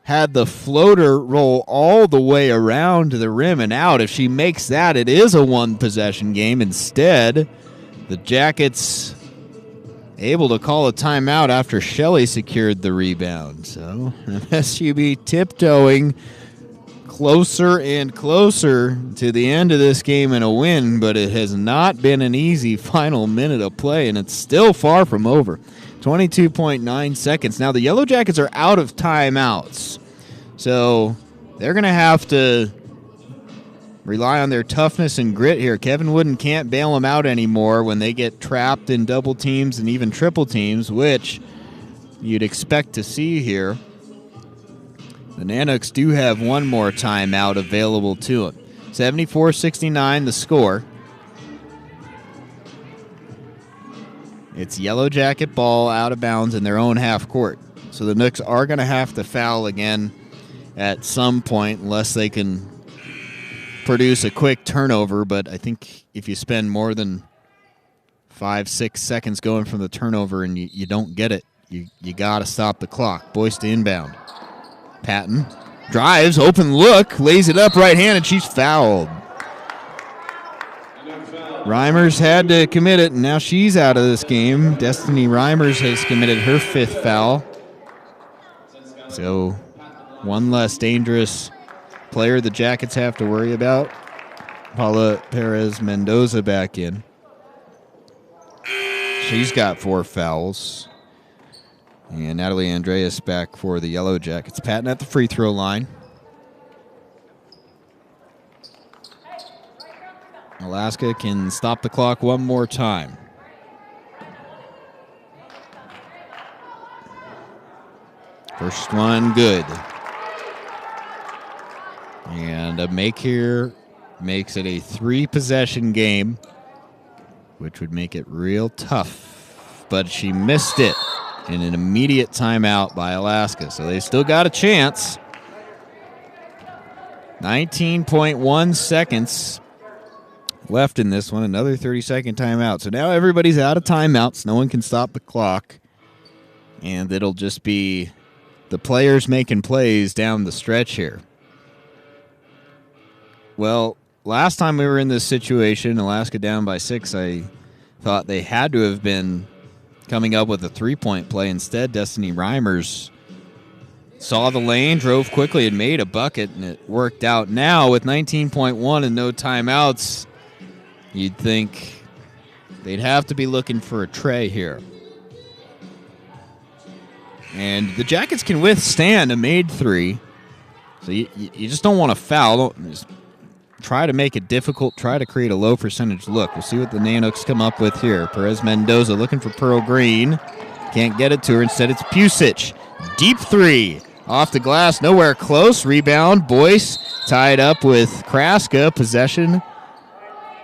had the floater roll all the way around to the rim and out. If she makes that, it is a 1-possession game. Instead, the Jackets able to call a timeout after Shelley secured the rebound. So MSUB tiptoeing closer and closer to the end of this game and a win, but it has not been an easy final minute of play, and it's still far from over. 22.9 seconds. Now the Yellow Jackets are out of timeouts, so they're going to have to rely on their toughness and grit here. Kevin Wooden can't bail them out anymore when they get trapped in double teams and even triple teams, which you'd expect to see here. The Nanooks do have one more timeout available to them. 74-69 the score. It's Yellow Jacket ball out of bounds in their own half court. So the Nooks are going to have to foul again at some point unless they can produce a quick turnover. But I think if you spend more than 5-6 seconds going from the turnover and you don't get it, you got to stop the clock. Boyce to inbound. Patton drives, open look, lays it up right-handed. She's fouled. Reimers had to commit it, and now she's out of this game. Destiny Reimers has committed her 5th foul. So one less dangerous player the Jackets have to worry about. Paula Perez-Mendoza back in. She's got 4 fouls. And Natalie Andreas back for the Yellow Jackets. Patton at the free throw line. Alaska can stop the clock one more time. First one good. And a make here makes it a 3-possession game, which would make it real tough. But she missed it. And an immediate timeout by Alaska. So they still got a chance. 19.1 seconds left in this one. Another 30-second timeout. So now everybody's out of timeouts. No one can stop the clock. And it'll just be the players making plays down the stretch here. Well, last time we were in this situation, Alaska down by 6, I thought they had to have been coming up with a 3-point play. Instead, Destiny Reimers saw the lane, drove quickly, and made a bucket, and it worked out. Now, with 19.1 and no timeouts, you'd think They'd have to be looking for a tray here. And the Jackets can withstand a made three. So you just don't want to foul. Just try to make it difficult. Try to create a low percentage look. We'll see what the Nanooks come up with here. Perez Mendoza looking for Pearl Green. Can't get it to her. Instead, it's Pusic. Deep three. Off the glass. Nowhere close. Rebound. Boyce tied up with Kraska. Possession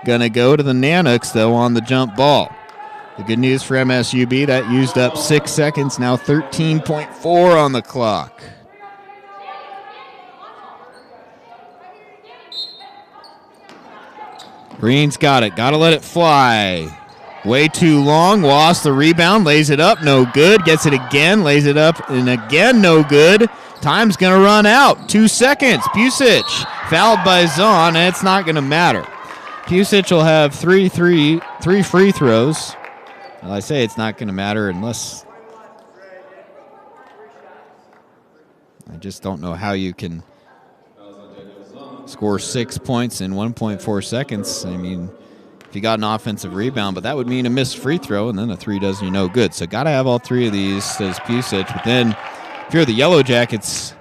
gonna go to the Nanooks, though, on the jump ball. The good news for MSUB, that used up 6 seconds. Now 13.4 on the clock. Green's got it. Got to let it fly. Way too long. Lost the rebound. Lays it up. No good. Gets it again. Lays it up. And again, no good. Time's going to run out. 2 seconds. Pusic fouled by Zahn, and it's not going to matter. Pusic will have three free throws. Well, I say it's not going to matter unless... I just don't know how you can score 6 points in 1.4 seconds. I mean, if you got an offensive rebound, but that would mean a missed free throw, and then a three does you no good. So got to have all three of these, says Pusic. But then if you're the Yellow Jackets,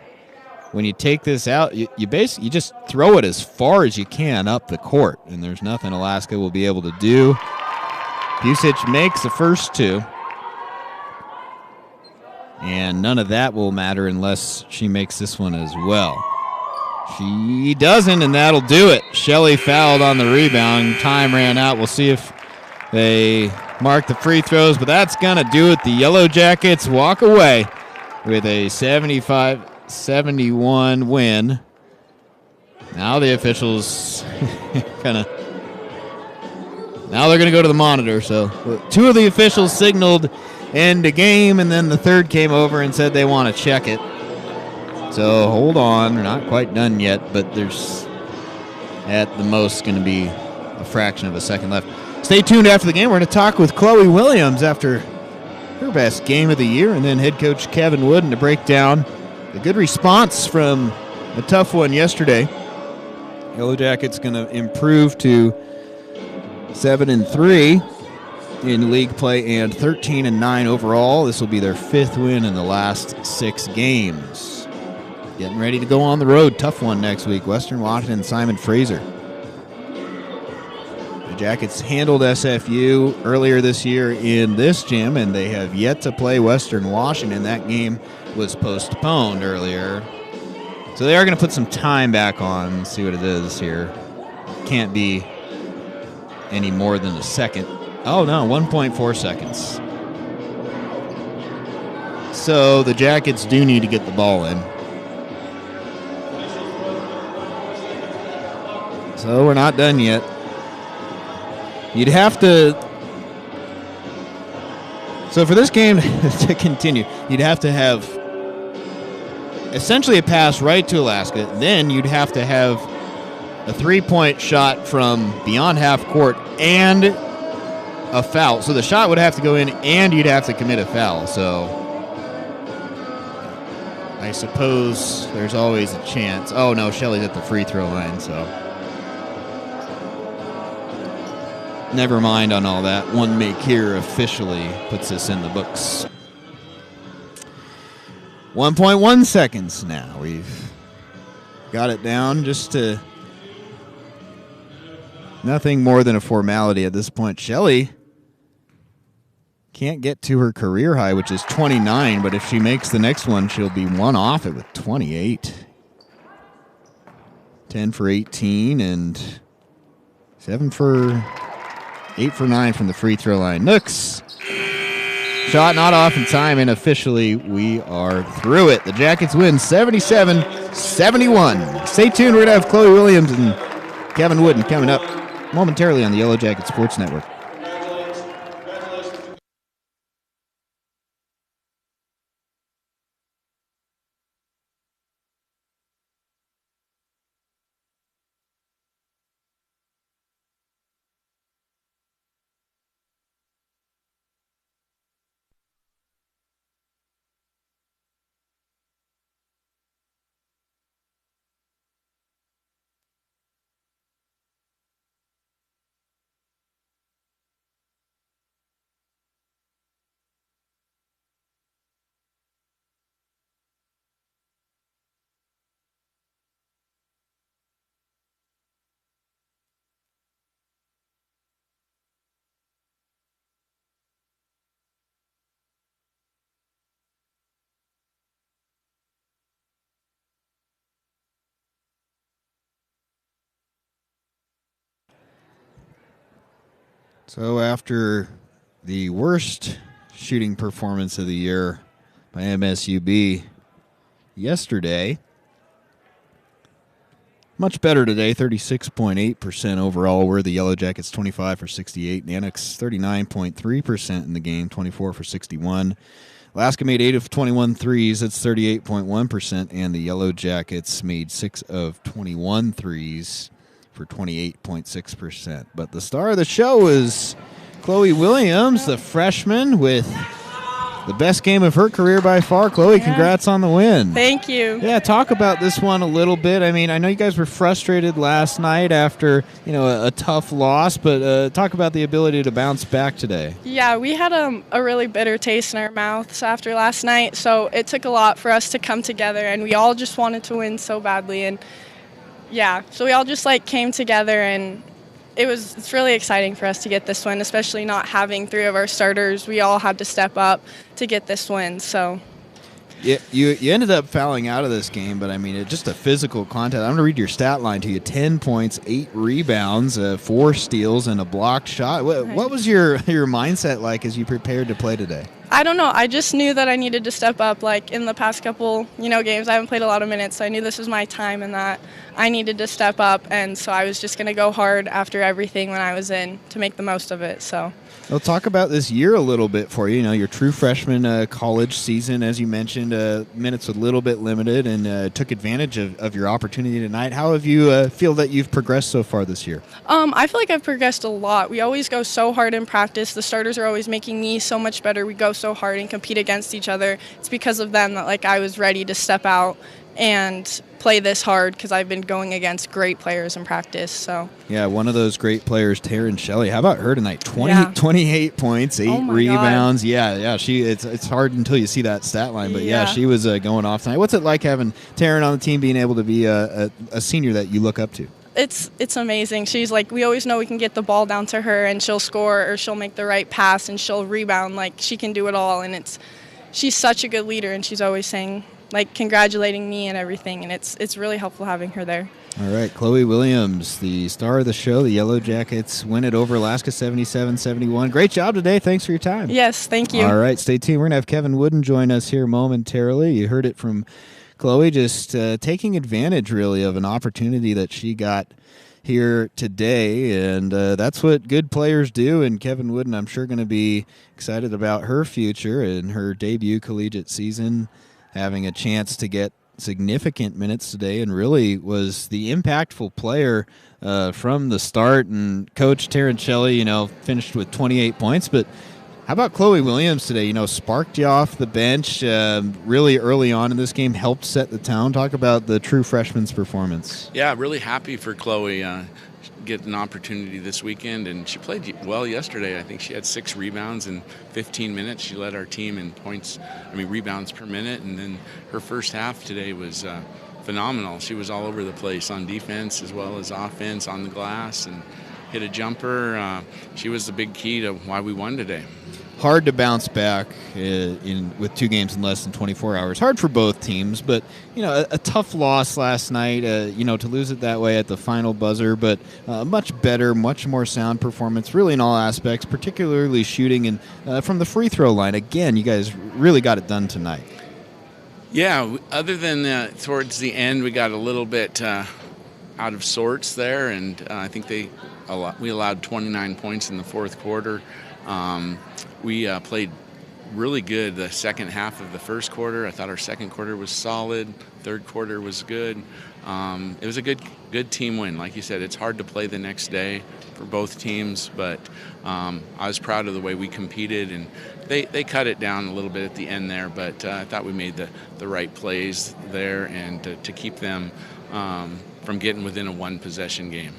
when you take this out, you just throw it as far as you can up the court, and there's nothing Alaska will be able to do. Pusic makes the first two, and none of that will matter unless she makes this one as well. She doesn't, and that'll do it. Shelley fouled on the rebound. Time ran out. We'll see if they mark the free throws, but that's going to do it. The Yellow Jackets walk away with a 75-71 win. Now the officials now they're going to go to the monitor. So 2 of the officials signaled end the game, and then the third came over and said they want to check it. So hold on. They're not quite done yet, but there's at the most going to be a fraction of a second left. Stay tuned after the game. We're going to talk with Chloe Williams after her best game of the year, and then head coach Kevin Wooden to break down the good response from a tough one yesterday. Yellow Jackets going to improve to 7-3 in league play and 13-9 overall. This will be their 5th win in the last 6 games. Getting ready to go on the road. Tough one next week. Western Washington, Simon Fraser. The Jackets handled SFU earlier this year in this gym, and they have yet to play Western Washington. That game was postponed earlier. So they are going to put some time back on, see what it is here. Can't be any more than a second. Oh, no, 1.4 seconds. So the Jackets do need to get the ball in. So we're not done yet. You'd have to... So for this game to continue, you'd have to have essentially a pass right to Alaska. Then you'd have to have a 3-point shot from beyond half court and a foul. So the shot would have to go in and you'd have to commit a foul. So I suppose there's always a chance. Oh, no, Shelley's at the free throw line, so... Never mind on all that. One make here officially puts this in the books. 1.1 seconds now. We've got it down just to nothing more than a formality at this point. Shelley can't get to her career high, which is 29, but if she makes the next one, she'll be one off it with 28. 10 for 18 and 8 for 9 from the free throw line. Nooks. Shot not off in time, and officially we are through it. The Jackets win 77-71. Stay tuned. We're going to have Chloe Williams and Kevin Wooden coming up momentarily on the Yellow Jacket Sports Network. So after the worst shooting performance of the year by MSUB yesterday, much better today, 36.8% overall. We're the Yellow Jackets, 25 for 68. Nanox, 39.3% in the game, 24 for 61. Alaska made 8 of 21 threes. That's 38.1%. And the Yellow Jackets made 6 of 21 threes for 28.6%. But the star of the show is Chloe Williams, the freshman, with the best game of her career by far. Chloe, congrats on the win. Thank you. Yeah, talk about this one a little bit. I mean, I know you guys were frustrated last night after, a tough loss, but talk about the ability to bounce back today. Yeah, we had a really bitter taste in our mouths after last night, so it took a lot for us to come together, and we all just wanted to win so badly. And yeah, so we all just came together, and it's really exciting for us to get this win, especially not having 3 of our starters. We all had to step up to get this win. So yeah, you ended up fouling out of this game, but I mean, it's just a physical contest. I'm going to read your stat line to you: 10 points, 8 rebounds, 4 steals, and a blocked shot. What was your mindset like as you prepared to play today? I don't know. I just knew that I needed to step up. In the past couple, games, I haven't played a lot of minutes, so I knew this was my time and that I needed to step up. And so I was just going to go hard after everything when I was in to make the most of it. So. Well, talk about this year a little bit for you. Your true freshman college season, as you mentioned, minutes a little bit limited, and took advantage of your opportunity tonight. How have you feel that you've progressed so far this year? I feel like I've progressed a lot. We always go so hard in practice. The starters are always making me so much better. We go so hard and compete against each other. It's because of them that I was ready to step out and play this hard, because I've been going against great players in practice. So yeah, one of those great players, Taryn Shelley. How about her tonight? 28 points, 8 rebounds. God. Yeah. It's hard until you see that stat line, but yeah, she was going off tonight. What's it like having Taryn on the team, being able to be a senior that you look up to? It's amazing. She's we always know we can get the ball down to her, and she'll score, or she'll make the right pass, and she'll rebound. She can do it all, and she's such a good leader, and she's always saying, congratulating me and everything, and it's really helpful having her there. All right, Chloe Williams, the star of the show. The Yellow Jackets win it over Alaska 77-71. Great job today. Thanks for your time. Yes, thank you. All right, stay tuned. We're going to have Kevin Wooden join us here momentarily. You heard it from Chloe, just taking advantage, really, of an opportunity that she got here today, and that's what good players do. And Kevin Wooden, I'm sure, going to be excited about her future and her debut collegiate season, having a chance to get significant minutes today, and really was the impactful player from the start. And Coach Taryn Shelley, finished with 28 points, but how about Chloe Williams today? Sparked you off the bench really early on in this game, helped set the tone. Talk about the true freshman's performance. Yeah, really happy for Chloe. Get an opportunity this weekend, and she played well yesterday. I think she had 6 rebounds in 15 minutes. She led our team in rebounds per minute, and then her first half today was phenomenal. She was all over the place on defense as well as offense, on the glass, and hit a jumper. She was the big key to why we won today. Hard to bounce back with 2 games in less than 24 hours. Hard for both teams, but a tough loss last night. To lose it that way at the final buzzer, but much better, much more sound performance, really in all aspects, particularly shooting and from the free throw line. Again, you guys really got it done tonight. Yeah, other than towards the end, we got a little bit out of sorts there, and I think we allowed 29 points in the fourth quarter. We played really good the second half of the first quarter. I thought our second quarter was solid. Third quarter was good. It was a good team win. Like you said, it's hard to play the next day for both teams, but I was proud of the way we competed, and they cut it down a little bit at the end there, but I thought we made the right plays there, and to keep them from getting within a one-possession game.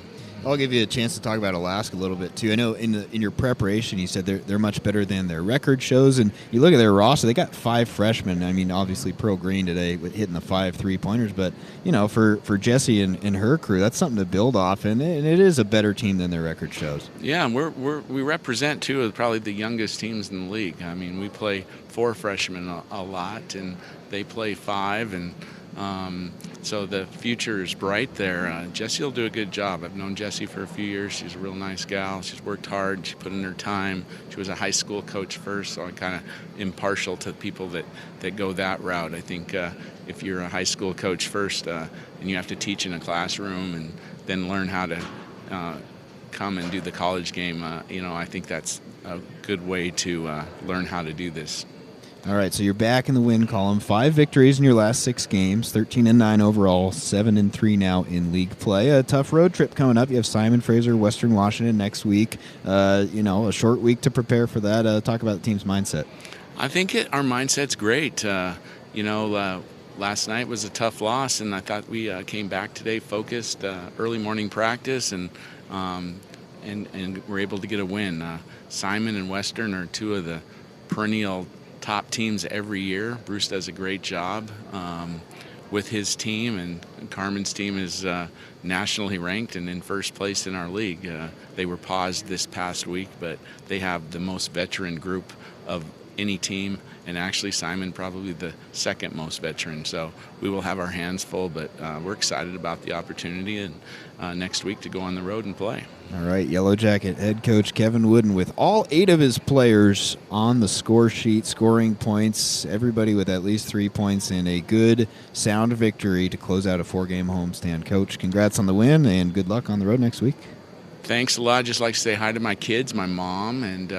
I'll give you a chance to talk about Alaska a little bit too. I know in your preparation you said they're much better than their record shows, and you look at their roster, they got 5 freshmen. I mean, obviously Pearl Green today with hitting the 5 3-pointers, but for Jessie and her crew, that's something to build off, and it is a better team than their record shows. Yeah, and we represent 2 of probably the youngest teams in the league. I mean, we play 4 freshmen a lot, and they play 5, and So the future is bright there. Jessie will do a good job. I've known Jessie for a few years. She's a real nice gal. She's worked hard. She put in her time. She was a high school coach first, so I'm kind of impartial to people that go that route. I think if you're a high school coach first and you have to teach in a classroom and then learn how to come and do the college game, I think that's a good way to learn how to do this. All right, so you're back in the win column. 5 victories in your last 6 games, 13-9 overall, 7-3 now in league play. A tough road trip coming up. You have Simon Fraser, Western Washington next week. A short week to prepare for that. Talk about the team's mindset. I think our mindset's great. Last night was a tough loss, and I thought we came back today focused, early morning practice, and we're able to get a win. Simon and Western are 2 of the perennial top teams every year. Bruce does a great job with his team, and Carmen's team is nationally ranked and in first place in our league. They were paused this past week, but they have the most veteran group of any team, and actually Simon probably the second most veteran. So we will have our hands full, but we're excited about the opportunity and next week to go on the road and play. All right, Yellow Jacket head coach Kevin Wooden with all 8 of his players on the score sheet, scoring points, everybody with at least 3 points, and a good, sound victory to close out a 4-game homestand. Coach, congrats on the win, and good luck on the road next week. Thanks a lot. I'd just like to say hi to my kids, my mom, and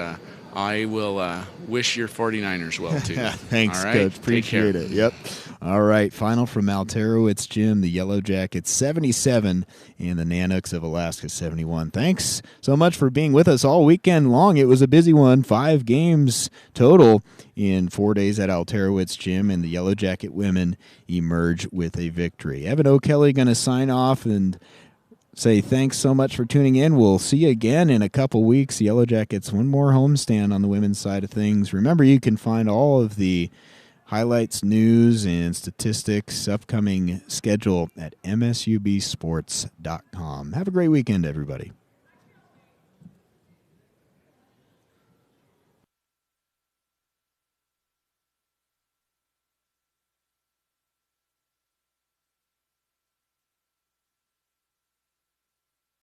I will wish your 49ers well, too. Thanks, all right? Coach. Appreciate it. Yep. All right, final from Alterowitz Gym, the Yellow Jackets 77 and the Nanooks of Alaska 71. Thanks so much for being with us all weekend long. It was a busy one, 5 games total in 4 days at Alterowitz Gym, and the Yellow Jacket women emerge with a victory. Evan O'Kelly going to sign off and say thanks so much for tuning in. We'll see you again in a couple weeks. Yellow Jackets, one more homestand on the women's side of things. Remember, you can find all of the highlights, news, and statistics, upcoming schedule at msubsports.com. Have a great weekend, everybody.